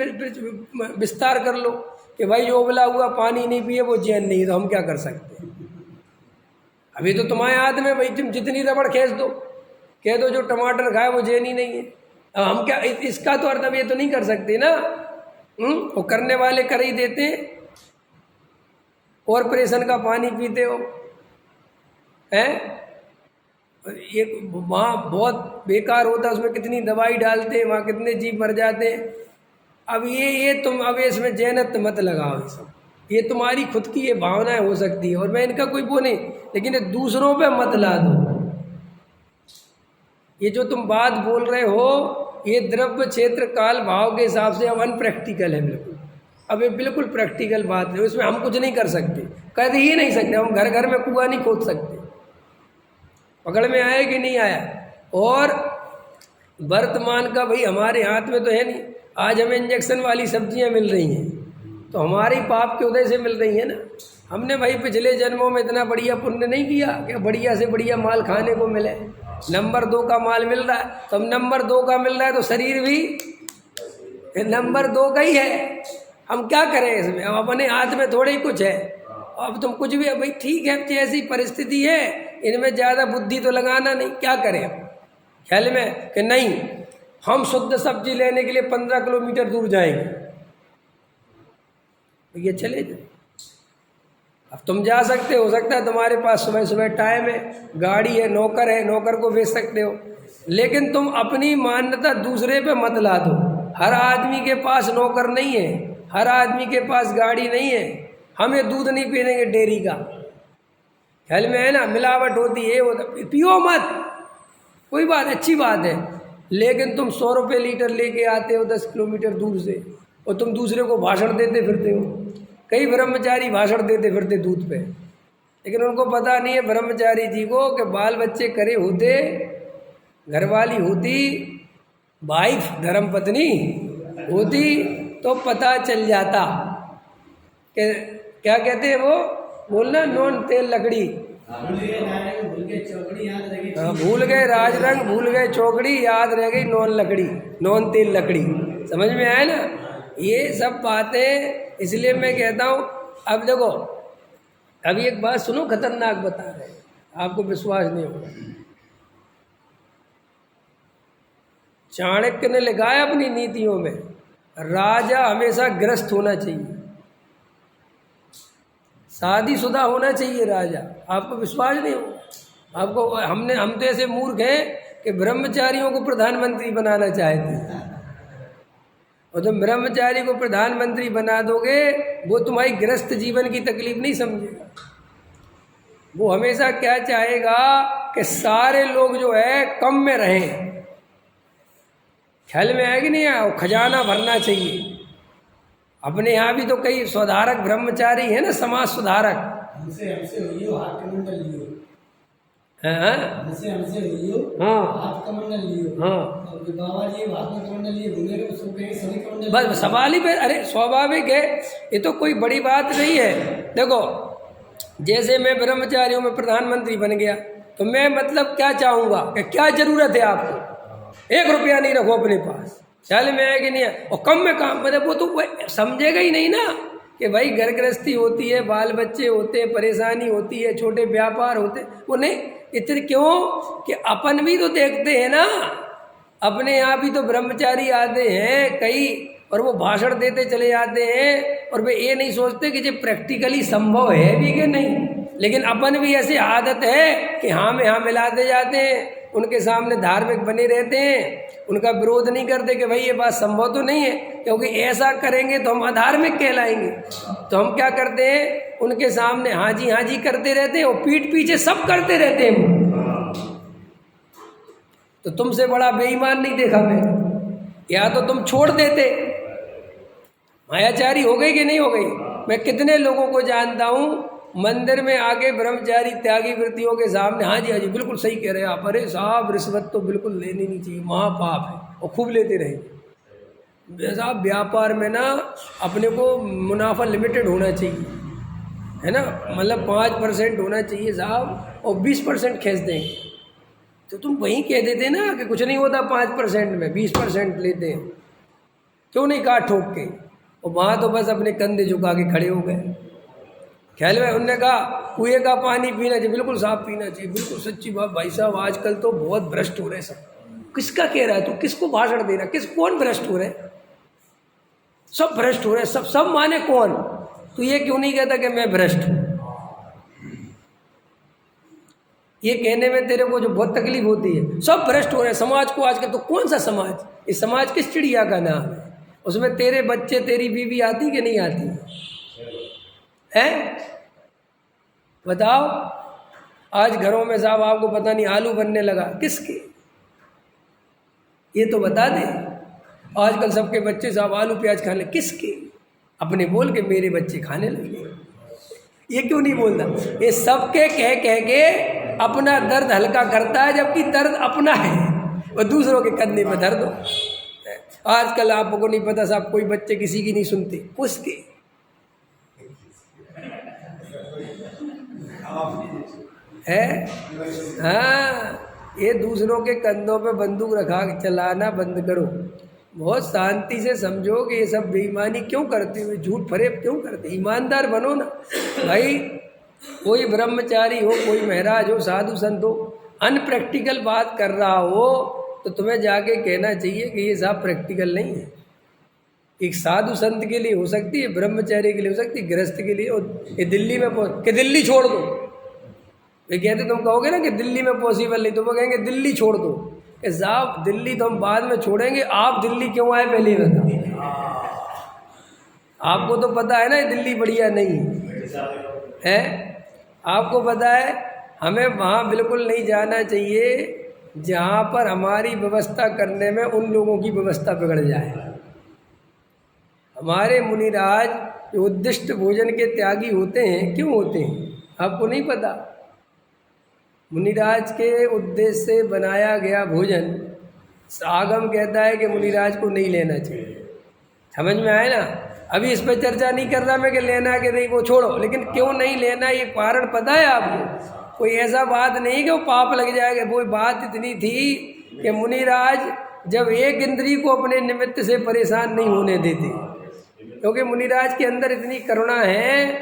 विस्तार कर लो कि भाई जो उबला हुआ पानी नहीं पिए वो जैन नहीं, तो हम क्या कर सकते हैं? अभी तो तुम्हारे हाथ में भाई, तुम जितनी रबड़ खींच दो, कह दो जो टमाटर खाए वो जैन ही नहीं है। अब हम क्या इसका तो अर्थ अब ये तो नहीं कर सकते ना। वो करने वाले कर ही देते हैं। कॉरपोरेशन का पानी पीते हो हैं, ये वहाँ बहुत बेकार होता है, उसमें कितनी दवाई डालते हैं, वहाँ कितने जीव मर जाते हैं। अब ये तुम अब इसमें जैनत्व मत लगाओ, ये सब ये तुम्हारी खुद की ये भावनाएं हो सकती है, और मैं इनका कोई वो नहीं, लेकिन दूसरों पे मत ला दो। ये जो तुम बात बोल रहे हो, ये द्रव्य क्षेत्र काल भाव के हिसाब से अब अनप्रैक्टिकल है बिल्कुल। अब ये बिल्कुल प्रैक्टिकल बात है, उसमें हम कुछ नहीं कर सकते, कर ही नहीं सकते। हम घर घर में कुआं नहीं खोद सकते। पकड़ में आया कि नहीं आया? और वर्तमान का भाई हमारे हाथ में तो है नहीं। आज हमें इंजेक्शन वाली सब्जियां मिल रही हैं, तो हमारी पाप के उदय से मिल रही है ना। हमने भाई पिछले जन्मों में इतना बढ़िया पुण्य नहीं किया कि बढ़िया से बढ़िया माल खाने को मिले। नंबर 2 का माल मिल रहा है, तो अब नंबर 2 का मिल रहा है तो शरीर भी नंबर 2 का ही है। हम क्या करें इसमें? अब अपने हाथ में थोड़े ही कुछ है। अब तुम कुछ भी, भाई ठीक है, जैसी परिस्थिति है, इनमें ज़्यादा बुद्धि तो लगाना नहीं। क्या करें ख्याल में कि नहीं, हम शुद्ध सब्जी लेने के लिए 15 किलोमीटर दूर जाएंगे, तो ये चले जाए। अब तुम जा सकते हो सकता है तुम्हारे पास सुबह सुबह टाइम है, गाड़ी है, नौकर को भेज सकते हो, लेकिन तुम अपनी मान्यता दूसरे पे मत ला दो। हर आदमी के पास नौकर नहीं है, हर आदमी के पास गाड़ी नहीं है। हमें दूध नहीं पीनेंगे डेयरी का, ख्याल में है ना, मिलावट होती है, वो पियो मत, कोई बात, अच्छी बात है। लेकिन तुम 100 रुपये लीटर लेके आते हो 10 किलोमीटर दूर से, और तुम दूसरे को भाषण देते फिरते हो। कई ब्रह्मचारी भाषण देते फिरते दूध पे, लेकिन उनको पता नहीं है ब्रह्मचारी जी को कि बाल बच्चे करे होते, घरवाली होती, वाइफ धर्म पत्नी होती, तो पता चल जाता कि क्या कहते हैं वो, बोलना, नॉन तेल लकड़ी। भूल गए राज रंग, भूल गए चौकड़ी, याद रह गई नॉन लकड़ी, नॉन तेल लकड़ी। समझ में आया ना, ये सब बातें। इसलिए मैं कहता हूँ, अब देखो, अभी एक बात सुनो, खतरनाक बता रहे हैं, आपको विश्वास नहीं होगा। चाणक्य ने लिखा है अपनी नीतियों में, राजा हमेशा ग्रस्त होना चाहिए, शादीशुदा होना चाहिए राजा। आपको विश्वास नहीं होगा, आपको हम तो ऐसे मूर्ख हैं कि ब्रह्मचारियों को प्रधानमंत्री बनाना चाहते हैं, और तुम ब्रह्मचारी को प्रधानमंत्री बना दोगे, वो तुम्हारी गृहस्थ जीवन की तकलीफ नहीं समझेगा। वो हमेशा क्या चाहेगा कि सारे लोग जो है कम में रहें। ख्याल में आएगी नहीं, खजाना भरना चाहिए। अपने यहाँ भी तो कई सुधारक ब्रह्मचारी है ना, समाज सुधारक। हमसे होइयो, हाथ कमंडल लियो। हाँ, हमसे होइयो, हाँ, हाथ कमंडल लियो। हाँ, और बाबा जी हाथ में कमंडल लिए घूमे के सब कहीं सभी कमंडल। बस सवाल ही पे, अरे स्वाभाविक है, ये तो कोई बड़ी बात नहीं है। देखो, जैसे मैं ब्रह्मचारियों में प्रधानमंत्री बन गया, तो मैं मतलब क्या चाहूँगा कि क्या ज़रूरत है आपको, 1 रुपया नहीं रखो अपने पास, ख्याल में आएगी नहीं है। और कम में काम, मतलब वो तो वो समझेगा ही नहीं ना कि भाई घर गृहस्थी होती है, बाल बच्चे होते हैं, परेशानी होती है, छोटे व्यापार होते, वो नहीं इतने। क्यों कि अपन भी तो देखते हैं ना, अपने यहाँ भी तो ब्रह्मचारी आते हैं कई, और वो भाषण देते चले जाते हैं, और वे ये नहीं सोचते कि ये प्रैक्टिकली संभव है भी कि नहीं। लेकिन अपन भी ऐसी आदत है कि हाँ में हाँ मिलाते जाते हैं, उनके सामने धार्मिक बने रहते हैं, उनका विरोध नहीं करते कि भाई ये बात संभव तो नहीं है, क्योंकि ऐसा करेंगे तो हम अधार्मिक कहलाएंगे। तो हम क्या करते हैं, उनके सामने हाँ जी करते रहते हैं, और पीठ पीछे सब करते रहते हैं। तो तुमसे बड़ा बेईमान नहीं देखा मैंने। या तो तुम छोड़ देते, मायाचारी हो गई कि नहीं हो गई। मैं कितने लोगों को जानता हूँ, मंदिर में आके ब्रह्मचारी त्यागी वृत्तियों के सामने हाँ जी बिल्कुल सही कह रहे हैं आप, अरे साहब रिश्वत तो बिल्कुल लेनी नहीं चाहिए, महापाप है, और खूब लेते रहेंगे। साहब व्यापार में ना अपने को मुनाफा लिमिटेड होना चाहिए, है ना, मतलब 5% होना चाहिए साहब, और 20% खींच देंगे। तो तुम वहीं कह देते ना कि कुछ नहीं होता 5% में, 20% लेते हैं, क्यों नहीं कहा ठोक के। और वहाँ तो बस अपने कंधे झुका के खड़े हो गए। ख्याल में उनने कहा कुएं का पानी पीना चाहिए, बिल्कुल साफ पीना चाहिए, बिल्कुल सच्ची बात भाई साहब। आजकल तो बहुत भ्रष्ट हो रहे सब। किसका कह रहा है तू, किसको भाषण दे रहा है, कौन भ्रष्ट हो रहे, सब भ्रष्ट हो रहे, सब माने कौन। तू ये क्यों नहीं कहता कि मैं भ्रष्ट हूँ। ये कहने में तेरे को जो बहुत तकलीफ होती है, सब भ्रष्ट हो रहे हैं समाज को आजकल। तो कौन सा समाज, इस समाज किस चिड़िया का नाम है, उसमें तेरे बच्चे तेरी बीवी आती कि नहीं आती है, बताओ। आज घरों में साहब आपको पता नहीं आलू बनने लगा, किसके, ये तो बता दे। आजकल सबके बच्चे साहब आलू प्याज खाने, किसके, अपने बोल के मेरे बच्चे खाने लगे। ये क्यों नहीं बोलता, ये सबके कह के अपना दर्द हल्का करता है, जबकि दर्द अपना है और दूसरों के कंधे पर धर दो। आजकल आपको नहीं पता साहब, कोई बच्चे किसी की नहीं सुनते, उसके है। हाँ, ये दूसरों के कंधों पे बंदूक रखा चलाना बंद करो, बहुत शांति से समझो कि ये सब बेईमानी क्यों करते हुए, झूठ फरेब क्यों करते, ईमानदार बनो ना भाई। कोई ब्रह्मचारी हो, कोई महाराज हो, साधु संत हो, अनप्रैक्टिकल बात कर रहा हो तो तुम्हें जाके कहना चाहिए कि ये साहब प्रैक्टिकल नहीं है। एक साधु संत के लिए हो सकती है, ब्रह्मचारी के लिए हो सकती है, गृहस्थ के लिए। और ये दिल्ली में कि दिल्ली छोड़ दो, वे कहते तुम कहोगे ना कि दिल्ली में पॉसिबल नहीं, तो वो कहेंगे दिल्ली छोड़ दो, कि साहब दिल्ली तो हम बाद में छोड़ेंगे, आप दिल्ली क्यों आए पहले ही बताओ। आपको तो पता है ना ये दिल्ली बढ़िया नहीं है, आपको पता है हमें वहाँ बिल्कुल नहीं जाना चाहिए जहाँ पर हमारी व्यवस्था करने में उन लोगों की व्यवस्था बिगड़ जाए। हमारे मुनिराज जो उद्दिष्ट भोजन के त्यागी होते हैं, क्यों होते हैं आपको नहीं पता? मुनिराज के उद्देश्य से बनाया गया भोजन आगम कहता है कि मुनिराज को नहीं लेना चाहिए। समझ में आए ना? अभी इस पर चर्चा नहीं कर रहा मैं कि लेना कि नहीं, वो छोड़ो, लेकिन क्यों नहीं लेना ये कारण पता है आपको? कोई ऐसा बात नहीं कि वो पाप लग जाएगा, वो बात इतनी थी कि मुनिराज जब एक इंद्री को अपने निमित्त से परेशान नहीं होने देते, क्योंकि मुनिराज के अंदर इतनी करुणा है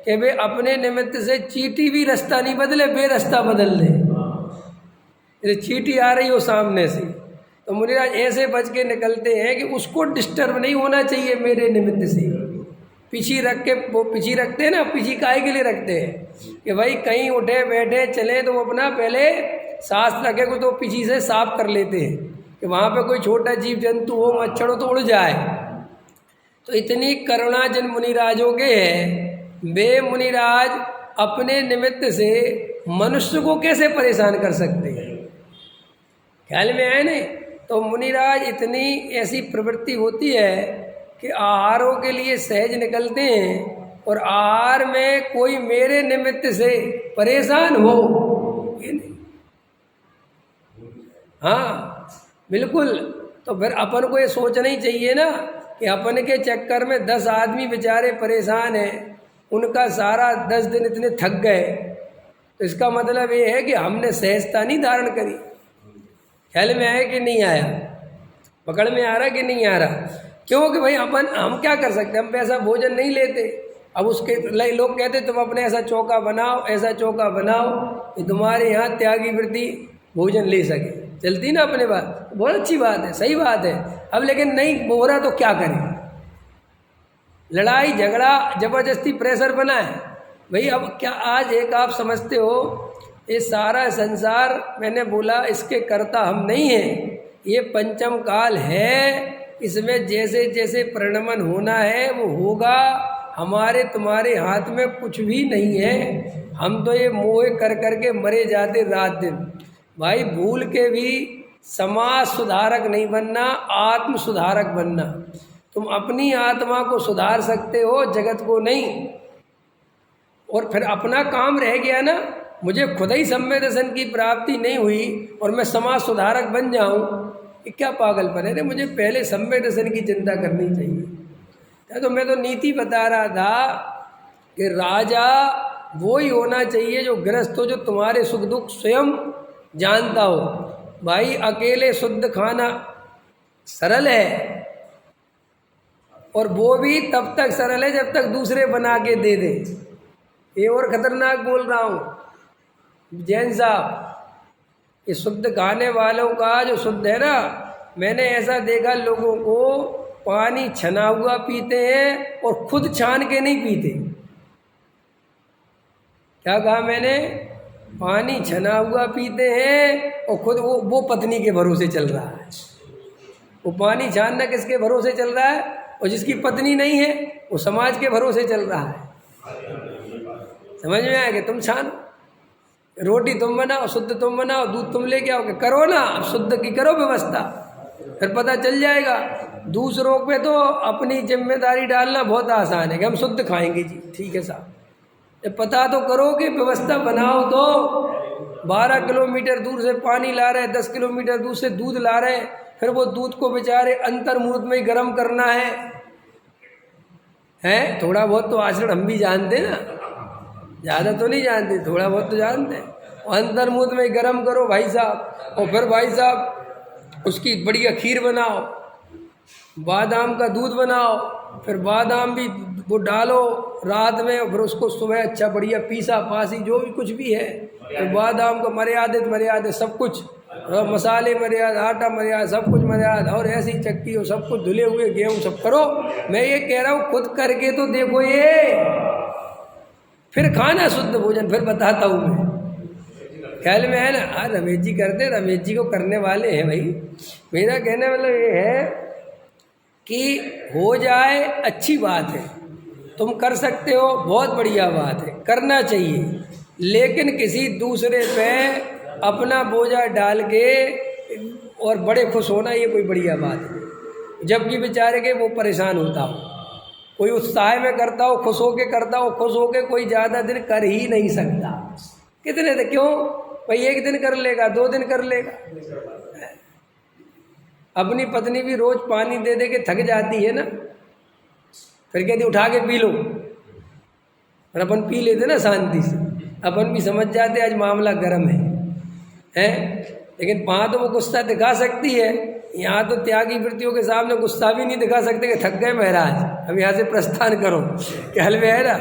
कि वे अपने निमित्त से चींटी भी रास्ता नहीं बदले, बेरास्ता बदल दे। चींटी आ रही हो सामने से तो मुनिराज ऐसे बच के निकलते हैं कि उसको डिस्टर्ब नहीं होना चाहिए मेरे निमित्त से। पीछी रख के, वो पीछी रखते हैं ना, पीछी काहे के लिए रखते हैं कि भाई कहीं उठे बैठे चले तो वो अपना पहले सांस रखे को तो पीछी से साफ कर लेते हैं कि वहाँ पे कोई छोटा जीव जंतु हो, मच्छर हो तो उड़ जाए। तो इतनी करुणा जिन मुनिराजों के है, वे मुनिराज अपने निमित्त से मनुष्य को कैसे परेशान कर सकते हैं? ख्याल में आए नहीं? तो मुनिराज इतनी ऐसी प्रवृत्ति होती है कि आहारों के लिए सहज निकलते हैं और आहार में कोई मेरे निमित्त से परेशान हो ये नहीं। हाँ बिल्कुल। तो फिर अपन को ये सोचना ही चाहिए ना कि अपन के चक्कर में 10 आदमी बेचारे परेशान हैं, उनका सारा 10 दिन इतने थक गए, तो इसका मतलब ये है कि हमने सहजता नहीं धारण करी। ख्याल में आया कि नहीं आया? पकड़ में आ रहा कि नहीं आ रहा? क्योंकि भाई अपन हम क्या कर सकते, हम वैसा भोजन नहीं लेते। अब उसके लोग कहते तुम अपने ऐसा चौका बनाओ, ऐसा चौका बनाओ कि तुम्हारे यहाँ त्यागी वृत्ति भोजन ले सके, चलती ना अपने बात, बहुत अच्छी बात है, सही बात है। अब लेकिन नहीं हो रहा तो क्या करें? लड़ाई झगड़ा जबरदस्ती प्रेशर बना है भाई। अब क्या आज एक आप समझते हो ये सारा संसार, मैंने बोला इसके कर्ता हम नहीं हैं, ये पंचम काल है, इसमें जैसे जैसे परिणमन होना है वो होगा। हमारे तुम्हारे हाथ में कुछ भी नहीं है, हम तो ये मोह कर कर के मरे जाते रात दिन। भाई भूल के भी समाज सुधारक नहीं बनना, आत्म सुधारक बनना। तुम अपनी आत्मा को सुधार सकते हो, जगत को नहीं। और फिर अपना काम रह गया ना, मुझे खुद ही सम्यक दर्शन की प्राप्ति नहीं हुई और मैं समाज सुधारक बन जाऊं, ये क्या पागलपन है? मुझे पहले सम्यक दर्शन की चिंता करनी चाहिए। तो मैं तो नीति बता रहा था कि राजा वो ही होना चाहिए जो गृहस्थ हो, जो तुम्हारे सुख दुख स्वयं जानता हो। भाई अकेले शुद्ध खाना सरल है, और वो भी तब तक सरल है जब तक दूसरे बना के दे दे। ये और खतरनाक बोल रहा हूँ जैन साहब, ये शुद्ध खाने वालों का जो शुद्ध है ना, मैंने ऐसा देखा लोगों को पानी छना हुआ पीते हैं और खुद छान के नहीं पीते। क्या कहा मैंने? पानी छना हुआ पीते हैं और खुद वो पत्नी के भरोसे चल रहा है। वो पानी छानना किसके भरोसे चल रहा है? और जिसकी पत्नी नहीं है वो समाज के भरोसे चल रहा है। समझ में आया कि तुम छानो, रोटी तुम बनाओ, शुद्ध तुम बनाओ, दूध तुम लेके आओ, करो ना, अब शुद्ध की करो व्यवस्था, फिर पता चल जाएगा। दूसरों पे तो अपनी जिम्मेदारी डालना बहुत आसान है कि हम शुद्ध खाएंगे जी, ठीक है साहब, पता तो करो कि व्यवस्था बनाओ। तो 12 किलोमीटर दूर से पानी ला रहे, 10 किलोमीटर दूर से दूध ला रहे, फिर वो दूध को बेचारे अंतर्मुहूर्त में ही गर्म करना है। थोड़ा बहुत तो आचरण हम भी जानते ना, ज़्यादा तो नहीं जानते, थोड़ा बहुत तो जानते हैं। अंतर्मुहूर्त में गर्म करो भाई साहब, और फिर भाई साहब उसकी बढ़िया खीर बनाओ, बादाम का दूध बनाओ, फिर बादाम भी वो डालो रात में, और फिर उसको सुबह अच्छा बढ़िया पीसा पासी जो भी कुछ भी है, तो बादाम को मर्यादित सब कुछ, मसाले मर्यादा, आटा मर्यादा, सब कुछ मर्यादा, और ऐसी चक्की और सब कुछ धुले हुए गेहूँ सब करो। मैं ये कह रहा हूँ खुद करके तो देखो ये, फिर खाना शुद्ध भोजन, फिर बताता हूँ मैं। ख्याल में है ना? हाँ, रमेश जी करते, रमेश जी को करने वाले हैं भाई। मेरा कहने मतलब ये है कि हो जाए अच्छी बात है, तुम कर सकते हो बहुत बढ़िया बात है, करना चाहिए, लेकिन किसी दूसरे पे अपना बोझा डाल के और बड़े खुश होना ये कोई बढ़िया बात है। जबकि बेचारे के वो परेशान होता हो, कोई उत्साह में करता हो, खुश होके करता हो, खुश होके कोई ज़्यादा दिन कर ही नहीं सकता। कितने दिन? क्यों भाई? एक दिन कर लेगा, 2 दिन कर लेगा। अपनी पत्नी भी रोज पानी दे दे के थक जाती है ना, फिर कहती उठा के पी लो, और अपन पी लेते ना शांति से, अपन भी समझ जाते आज मामला गर्म है? लेकिन वहाँ तो वो गुस्सा दिखा सकती है, यहाँ तो त्यागी वृत्तियों के सामने गुस्सा भी नहीं दिखा सकते कि थक गए महाराज, अब यहाँ से प्रस्थान करो। क्या हल में है ना?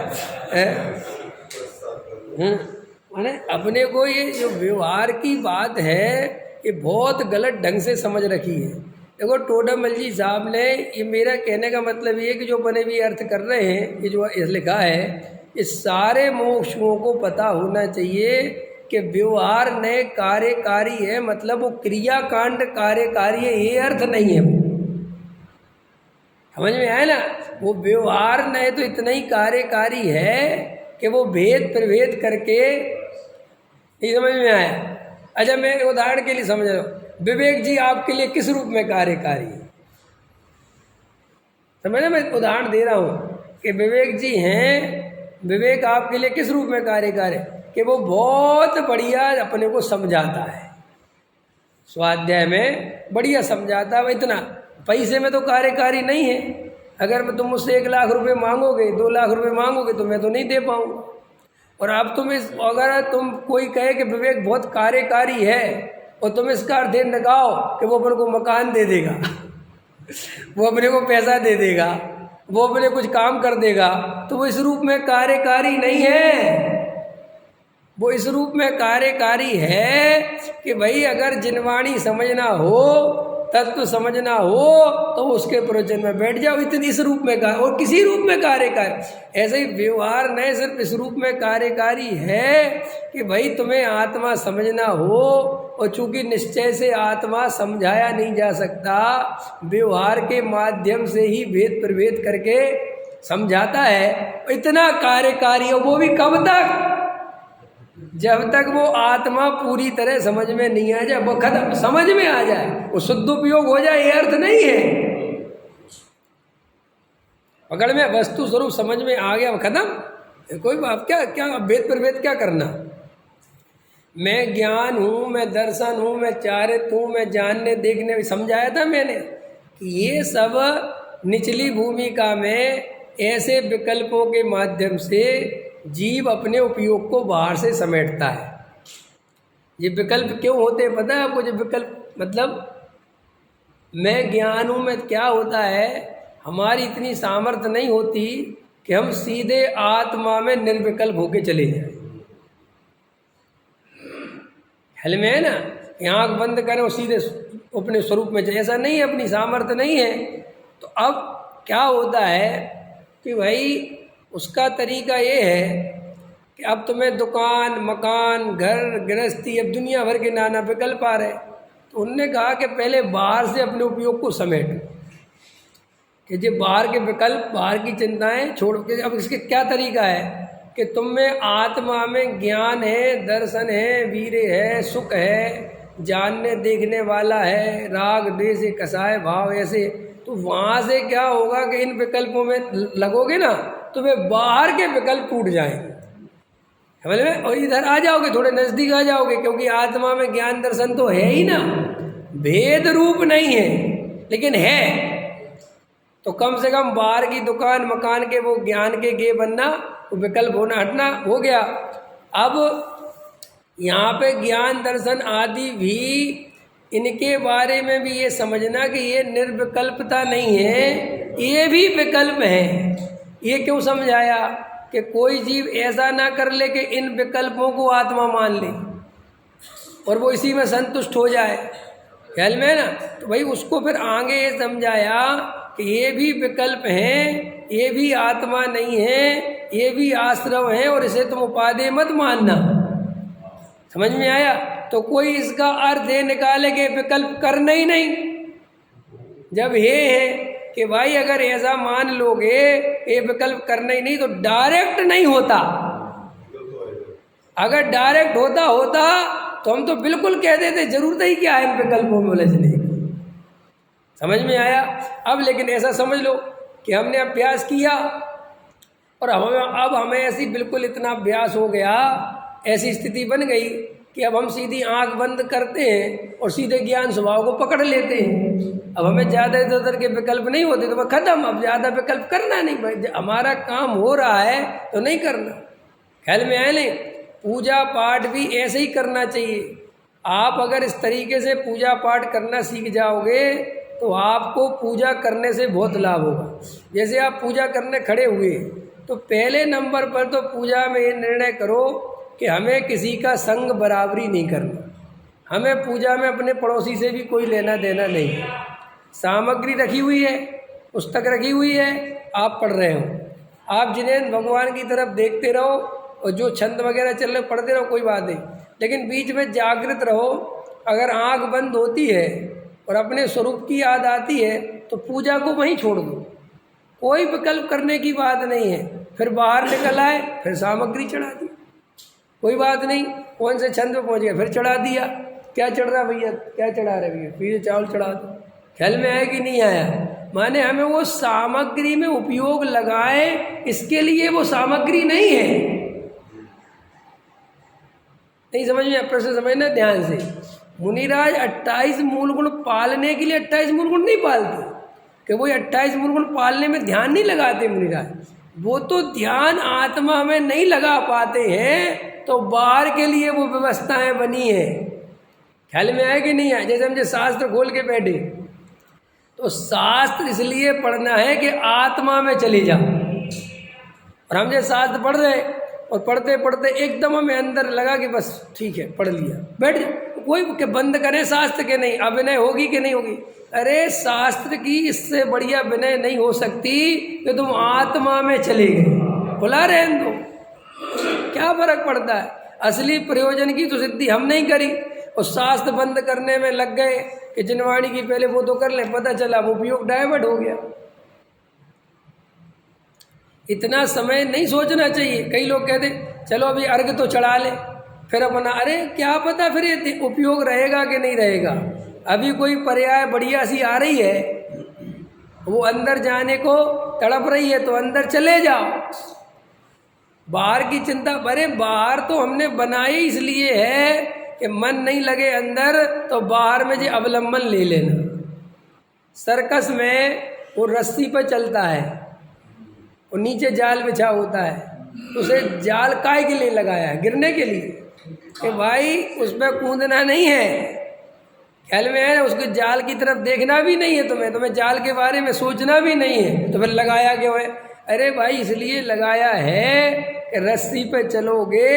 माने अपने को ये जो व्यवहार की बात है ये बहुत गलत ढंग से समझ रखी है। देखो टोडामल जी साहब ने, ये मेरा कहने का मतलब ये कि जो बने भी अर्थ कर रहे हैं, ये जो लिखा है, ये सारे मोक्षुओं को पता होना चाहिए कि व्यवहार नए कार्यकारी है, मतलब वो क्रियाकांड कार्यकारी है, ये अर्थ नहीं है। वो समझ में आया ना? वो व्यवहार नए तो इतना ही कार्यकारी है कि वो भेद प्रभेद करके, ये समझ में आया? अच्छा मैं उदाहरण के लिए समझ रहा हूँ, विवेक जी आपके लिए किस रूप में कार्यकारी है? समझ, मैं उदाहरण दे रहा हूँ कि विवेक जी हैं, विवेक आपके लिए किस रूप में कार्यकारी है? कि वो बहुत बढ़िया अपने को समझाता है, स्वाध्याय में बढ़िया समझाता है। इतना पैसे में तो कार्यकारी नहीं है। अगर तुम मुझसे 1 लाख रुपए मांगोगे, 2 लाख रुपए मांगोगे तो मैं तो नहीं दे पाऊंगा। और अब अगर तुम कोई कहे कि विवेक बहुत कार्यकारी है और तुम इसका अर्थ लगाओ कि वो अपने को मकान दे देगा वो अपने को पैसा दे देगा, वो अपने कुछ काम कर देगा, तो वो इस रूप में कार्यकारी नहीं है। वो इस रूप में कार्यकारी है कि भाई अगर जिनवाणी समझना हो, तत्व समझना हो, तो उसके प्रवचन में बैठ जाओ। इतनी इस रूप में और किसी रूप में कार्यकारी। ऐसे ही व्यवहार नहीं सिर्फ इस रूप में कार्यकारी है कि भाई तुम्हें आत्मा समझना हो, और चूंकि निश्चय से आत्मा समझाया नहीं जा सकता, व्यवहार के माध्यम से ही भेद प्रभेद करके समझाता है। इतना कार्यकारी है, वो भी कब तक? जब तक वो आत्मा पूरी तरह समझ में नहीं आ जाए, वो खत्म, समझ में आ जाए, वो शुद्ध उपयोग हो जाए, ये अर्थ नहीं है। पकड़ में वस्तु स्वरूप समझ में आ गया, वो खत्म। कोई बात क्या भेद प्रभेद क्या करना? मैं ज्ञान हूँ, मैं दर्शन हूँ, मैं चारित्र हूँ, मैं जानने देखने, समझाया था मैंने कि ये सब निचली भूमिका में ऐसे विकल्पों के माध्यम से जीव अपने उपयोग को बाहर से समेटता है। ये विकल्प क्यों होते हैं पता है आपको? जो विकल्प मतलब मैं ज्ञान हूँ, मैं क्या होता है, हमारी इतनी सामर्थ्य नहीं होती कि हम सीधे आत्मा में निर्विकल्प होके चले जाएं। हल में है ना? आँख बंद करें और सीधे अपने स्वरूप में चले, ऐसा नहीं है, अपनी सामर्थ्य नहीं है। तो अब क्या होता है कि भाई उसका तरीका ये है कि अब तुम्हें दुकान, मकान, घर गृहस्थी, अब दुनिया भर के नाना विकल्प आ रहे। तो उनने कहा कि पहले बाहर से अपने उपयोग को समेटो, कि जो बाहर के विकल्प, बाहर की चिंताएं छोड़ के, अब इसके क्या तरीका है कि तुम में आत्मा में ज्ञान है, दर्शन है, वीर्य है, सुख है, जानने देखने वाला है, राग द्वेष कसाय भाव ऐसे। तो वहाँ से क्या होगा कि इन विकल्पों में लगोगे ना, तो वे बाहर के विकल्प टूट जाएंगे, समझ में? और इधर आ जाओगे, थोड़े नज़दीक आ जाओगे, क्योंकि आत्मा में ज्ञान दर्शन तो है ही ना, भेद रूप नहीं है लेकिन है। तो कम से कम बाहर की दुकान मकान के वो ज्ञान के गे बनना, वो विकल्प होना हटना हो गया। अब यहाँ पे ज्ञान दर्शन आदि भी, इनके बारे में भी ये समझना कि ये निर्विकल्पता नहीं है, ये भी विकल्प है। ये क्यों समझाया कि कोई जीव ऐसा ना कर ले कि इन विकल्पों को आत्मा मान ले और वो इसी में संतुष्ट हो जाए, ख्याल में ना? तो भाई उसको फिर आगे ये समझाया कि ये भी विकल्प हैं, ये भी आत्मा नहीं है, ये भी आश्रव है, और इसे तुम उपादेय मत मानना, समझ में आया? तो कोई इसका अर्थ ये निकाले कि विकल्प करना ही नहीं। जब ये है कि भाई अगर ऐसा मान लोगे ये विकल्प करना ही नहीं तो डायरेक्ट नहीं होता। अगर डायरेक्ट होता तो हम तो बिल्कुल कह देते जरूरत ही क्या है विकल्पों में उलझने की। समझ में आया? अब लेकिन ऐसा समझ लो कि हमने अभ्यास किया और अब हमें ऐसी बिल्कुल इतना अभ्यास हो गया, ऐसी स्थिति बन गई कि अब हम सीधी आंख बंद करते हैं और सीधे ज्ञान स्वभाव को पकड़ लेते हैं। अब हमें ज़्यादा इधर उधर के विकल्प नहीं होते तो वह खत्म। अब ज़्यादा विकल्प करना नहीं भाई, हमारा काम हो रहा है तो नहीं करना। ख्याल में आए? नहीं, पूजा पाठ भी ऐसे ही करना चाहिए। आप अगर इस तरीके से पूजा पाठ करना सीख जाओगे तो आपको पूजा करने से बहुत लाभ होगा। जैसे आप पूजा करने खड़े हुए तो पहले नंबर पर तो पूजा में ये निर्णय करो कि हमें किसी का संग बराबरी नहीं करना। हमें पूजा में अपने पड़ोसी से भी कोई लेना देना नहीं। सामग्री रखी हुई है, पुस्तक रखी हुई है, आप पढ़ रहे हो, आप जिन्हें भगवान की तरफ देखते रहो और जो छंद वगैरह चल रहे पढ़ते रहो, कोई बात नहीं, लेकिन बीच में जागृत रहो। अगर आंख बंद होती है और अपने स्वरूप की याद आती है तो पूजा को वहीं छोड़ दो, कोई विकल्प करने की बात नहीं है। फिर बाहर निकल आए, फिर सामग्री चढ़ा दी, कोई बात नहीं। कौन से छंद पे पहुँच गया, फिर चढ़ा दिया। क्या चढ़ रहा भैया, क्या चढ़ा रहे भैया, फिर चावल चढ़ा दो। ख्याल में आया कि नहीं आया? माने हमें वो सामग्री में उपयोग लगाए, इसके लिए वो सामग्री नहीं है। नहीं समझ में? प्रश्न समझना ध्यान से। मुनिराज 28 मूल गुण पालने के लिए 28 मूल गुण नहीं पालते कि वो 28 मूल गुण पालने में ध्यान नहीं लगाते मुनिराज। वो तो ध्यान आत्मा में नहीं लगा पाते हैं तो बाहर के लिए वो व्यवस्थाएं बनी है। ख्याल में आया कि नहीं आया? जैसे हम जो शास्त्र खोल के बैठे तो शास्त्र इसलिए पढ़ना है कि आत्मा में चले जाओ। और हम जो शास्त्र पढ़ रहे और पढ़ते पढ़ते एकदम हमें अंदर लगा कि बस ठीक है पढ़ लिया, बैठ जाओ। कोई के बंद करे शास्त्र के नहीं, अभिनय होगी कि नहीं होगी? अरे शास्त्र की इससे बढ़िया विनय नहीं हो सकती कि तुम आत्मा में चले गए। खुला रहने दो, क्या फर्क पड़ता है? असली प्रयोजन की तो सिद्धि हम नहीं करी और शास्त्र बंद करने में लग गए कि जनवाणी की पहले वो तो कर ले, पता चला वो उपयोग डाइवर्ट हो गया। इतना समय नहीं सोचना चाहिए। कई लोग कहते चलो अभी अर्घ तो चढ़ा ले, फिर अपना, अरे क्या पता फिर ये उपयोग रहेगा कि नहीं रहेगा। अभी कोई पर्याय बढ़िया सी आ रही है, वो अंदर जाने को तड़प रही है तो अंदर चले जाओ। बाहर की चिंता, अरे बाहर तो हमने बनाई इसलिए है कि मन नहीं लगे अंदर तो बाहर में जो अवलंबन ले लेना। सर्कस में वो रस्सी पर चलता है और नीचे जाल बिछा होता है, उसे जाल काहे के लिए लगाया है? गिरने के लिए कि भाई उस पर कूदना नहीं है। ख्याल में है? उसके जाल की तरफ देखना भी नहीं है तुम्हें जाल के बारे में सोचना भी नहीं है, तो फिर लगाया क्यों है? अरे भाई इसलिए लगाया है कि रस्सी पे चलोगे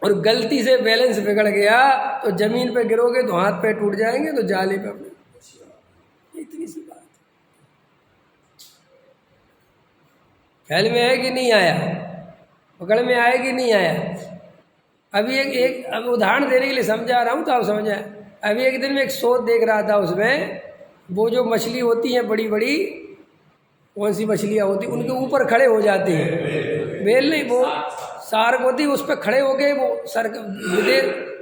और गलती से बैलेंस बिगड़ गया तो जमीन पे गिरोगे तो हाथ पैर टूट जाएंगे, तो जाले पे अपने, इतनी सी बात। ख्याल में आया कि नहीं आया? पकड़ में आया कि नहीं आया? अभी एक अब उदाहरण देने के लिए समझा रहा हूँ तो आप समझ आए। अभी एक दिन में एक शोध देख रहा था, उसमें वो जो मछली होती हैं बड़ी बड़ी, कौन सी मछलियाँ होती, उनके ऊपर खड़े हो जाते हैं। बेल नहीं, वो शार्क होती, उस पर खड़े हो गए। वो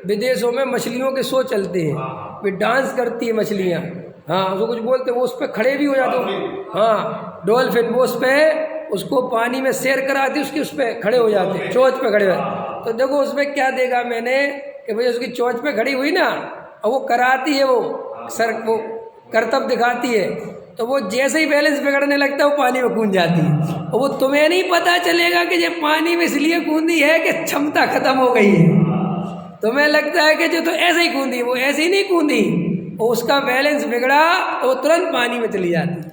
विदेशों में मछलियों के शो चलते हैं, वे डांस करती है मछलियाँ, हाँ उसको कुछ बोलते हैं, वो उस पर खड़े भी हो जाते हैं। हाँ डॉल्फिन, वो उस पर उसको पानी में सैर कराती, उसकी उस पर खड़े हो जाते हैं, चोंच पे खड़े हुए। तो देखो उसमें क्या देखा मैंने कि भाई उसकी चोंच पे खड़ी हुई ना, और वो कराती है, वो सर वो करतब दिखाती है, तो वो जैसे ही बैलेंस बिगड़ने लगता है वो पानी में कूद जाती है। और वो तुम्हें नहीं पता चलेगा कि ये पानी में इसलिए कूदी है कि क्षमता खत्म हो गई है। तुम्हें लगता है कि जो तो ऐसे ही कूदी, वो ऐसे ही नहीं कूदी, उसका बैलेंस बिगड़ा तो वो तुरंत पानी में चली जाती।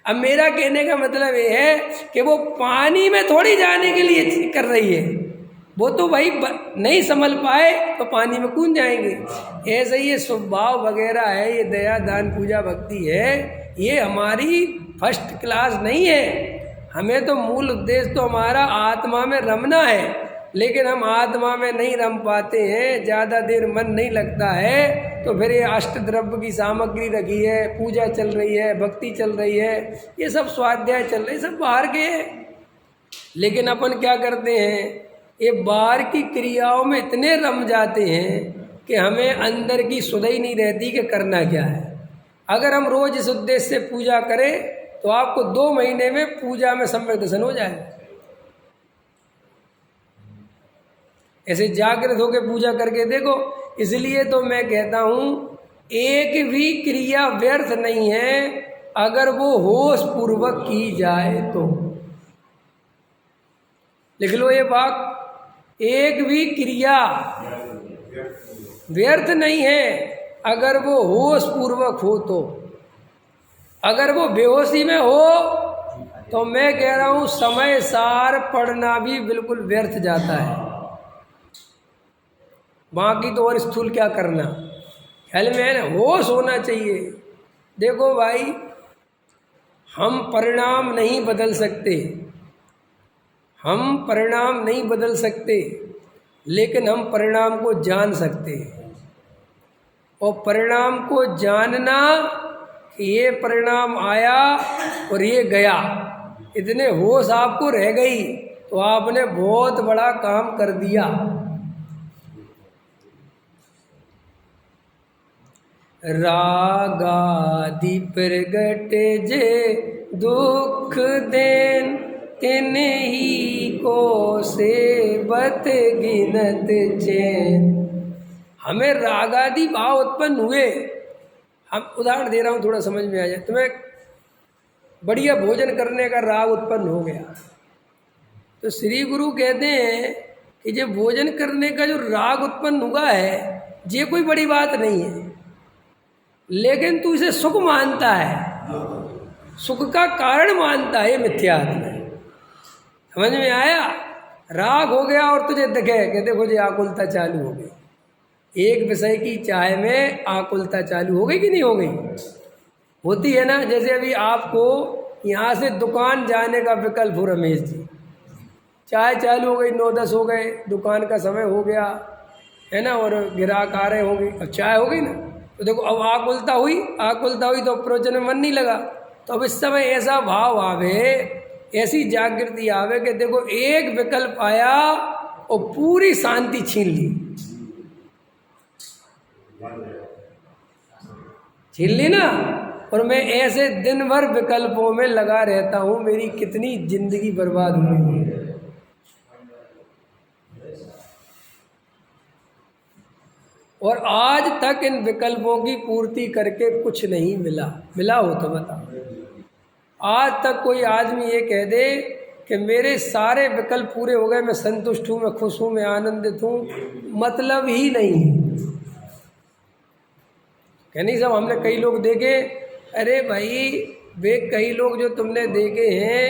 अब मेरा कहने का मतलब ये है कि वो पानी में थोड़ी जाने के लिए कर रही है, वो तो भाई नहीं संभल पाए तो पानी में कूद जाएंगे। ऐसे ही ये स्वभाव वगैरह है, ये दया दान पूजा भक्ति है, ये हमारी फर्स्ट क्लास नहीं है। हमें तो मूल उद्देश्य तो हमारा आत्मा में रमना है। लेकिन हम आत्मा में नहीं रम पाते हैं, ज़्यादा देर मन नहीं लगता है, तो फिर ये अष्टद्रव्य की सामग्री रखी है, पूजा चल रही है, भक्ति चल रही है, ये सब स्वाध्याय चल रहे, सब बाहर के हैं। लेकिन अपन क्या करते हैं, ये बाहर की क्रियाओं में इतने रम जाते हैं कि हमें अंदर की सुध ही नहीं रहती कि करना क्या है। अगर हम रोज इस उद्देश्य से पूजा करें तो आपको 2 महीने में पूजा में सम्यक दर्शन हो जाएगा। ऐसे जागृत होकर पूजा करके देखो। इसलिए तो मैं कहता हूँ एक भी क्रिया व्यर्थ नहीं है अगर वो होश पूर्वक की जाए तो। लिख लो ये बात, एक भी क्रिया व्यर्थ नहीं है अगर वो होश पूर्वक हो तो। अगर वो बेहोशी में हो तो मैं कह रहा हूँ समय सार पढ़ना भी बिल्कुल व्यर्थ जाता है। बाकी तो और स्थूल क्या करना, ख्याल में है ना, होश होना चाहिए। देखो भाई, हम परिणाम नहीं बदल सकते, हम परिणाम नहीं बदल सकते, लेकिन हम परिणाम को जान सकते हैं। और परिणाम को जानना कि ये परिणाम आया और ये गया, इतने होश आपको रह गई तो आपने बहुत बड़ा काम कर दिया। रागादि प्रगट जे दुख देन, तिन्ही को सेवत गिनत चैन। हमें रागादि भाव उत्पन्न हुए। हम उदाहरण दे रहा हूँ, थोड़ा समझ में आ जाए तुम्हें। बढ़िया भोजन करने का राग उत्पन्न हो गया तो श्री गुरु कहते हैं कि जो भोजन करने का जो राग उत्पन्न हुआ है ये कोई बड़ी बात नहीं है, लेकिन तू इसे सुख मानता है, सुख का कारण मानता है, ये मिथ्यात्व है। समझ में आया? राग हो गया और तुझे दिखे कि देखो जी आकुलता चालू हो गई। एक विषय की चाह में आकुलता चालू हो गई कि नहीं हो गई? होती है ना। जैसे अभी आपको यहाँ से दुकान जाने का विकल्प हो, रमेश जी, चाय चालू हो गई, 9-10 हो गए, दुकान का समय हो गया है ना, और ग्राहक आ रहे होंगे, अब चाय हो गई ना, तो देखो अब आकुलता हुई तो प्रवचन में मन नहीं लगा। तो अब इस समय ऐसा भाव आवे, ऐसी जागृति आवे कि देखो एक विकल्प आया और पूरी शांति छीन ली ना। और मैं ऐसे दिन भर विकल्पों में लगा रहता हूँ, मेरी कितनी जिंदगी बर्बाद हो रही है। और आज तक इन विकल्पों की पूर्ति करके कुछ नहीं मिला हो तो बताओ। आज तक कोई आदमी ये कह दे कि मेरे सारे विकल्प पूरे हो गए, मैं संतुष्ट हूँ, मैं खुश हूँ, मैं आनंदित हूँ, मतलब ही नहीं। कहनी सब हमने कई लोग देखे, अरे भाई वे कई लोग जो तुमने देखे हैं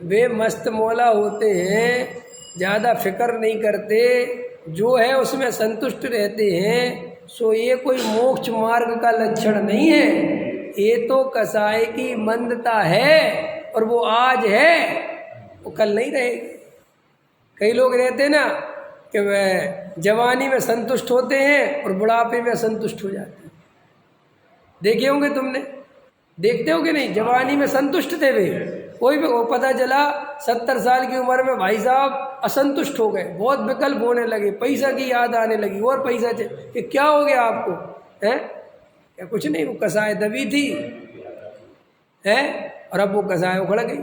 वे मस्त मौला होते हैं, ज़्यादा फिक्र नहीं करते, जो है उसमें संतुष्ट रहते हैं। सो ये कोई मोक्ष मार्ग का लक्षण नहीं है, ये तो कसाई की मंदता है, और वो आज है वो कल नहीं रहेगी। कई लोग रहते हैं ना कि वह जवानी में संतुष्ट होते हैं और बुढ़ापे में असंतुष्ट हो जाते हैं। देखे होंगे तुमने, देखते हो कि नहीं? जवानी में संतुष्ट थे वे, कोई भी पता चला 70 साल की उम्र में भाई साहब असंतुष्ट हो गए, बहुत विकल्प होने लगे, पैसा की याद आने लगी, और पैसा चाहिए। कि क्या हो गया आपको? हैं? क्या कुछ नहीं, वो कसाय दबी थी है, और अब वो कसाय उखड़ गई।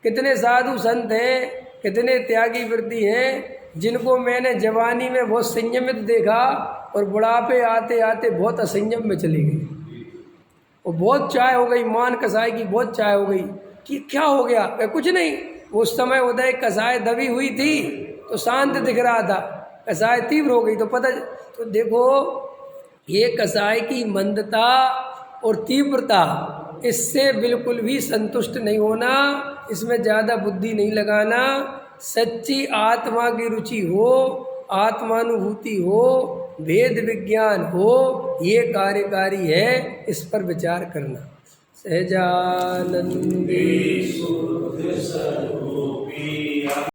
कितने साधु संत हैं, कितने त्यागी वृत्ति हैं, जिनको मैंने जवानी में बहुत संयमित देखा और बुढ़ापे आते आते बहुत असंयम में चली गई। और बहुत चाय हो गई, मान कसाय की बहुत चाय हो गई। कि क्या हो गया? कुछ नहीं, उस समय उदय कसाय दबी हुई थी तो शांत दिख रहा था, कसाय तीव्र हो गई तो पता। तो देखो ये कसाय की मंदता और तीव्रता, इससे बिल्कुल भी संतुष्ट नहीं होना, इसमें ज़्यादा बुद्धि नहीं लगाना। सच्ची आत्मा की रुचि हो, आत्मानुभूति हो, भेद विज्ञान हो, ये कार्यकारी है, इस पर विचार करना। सहजानंदी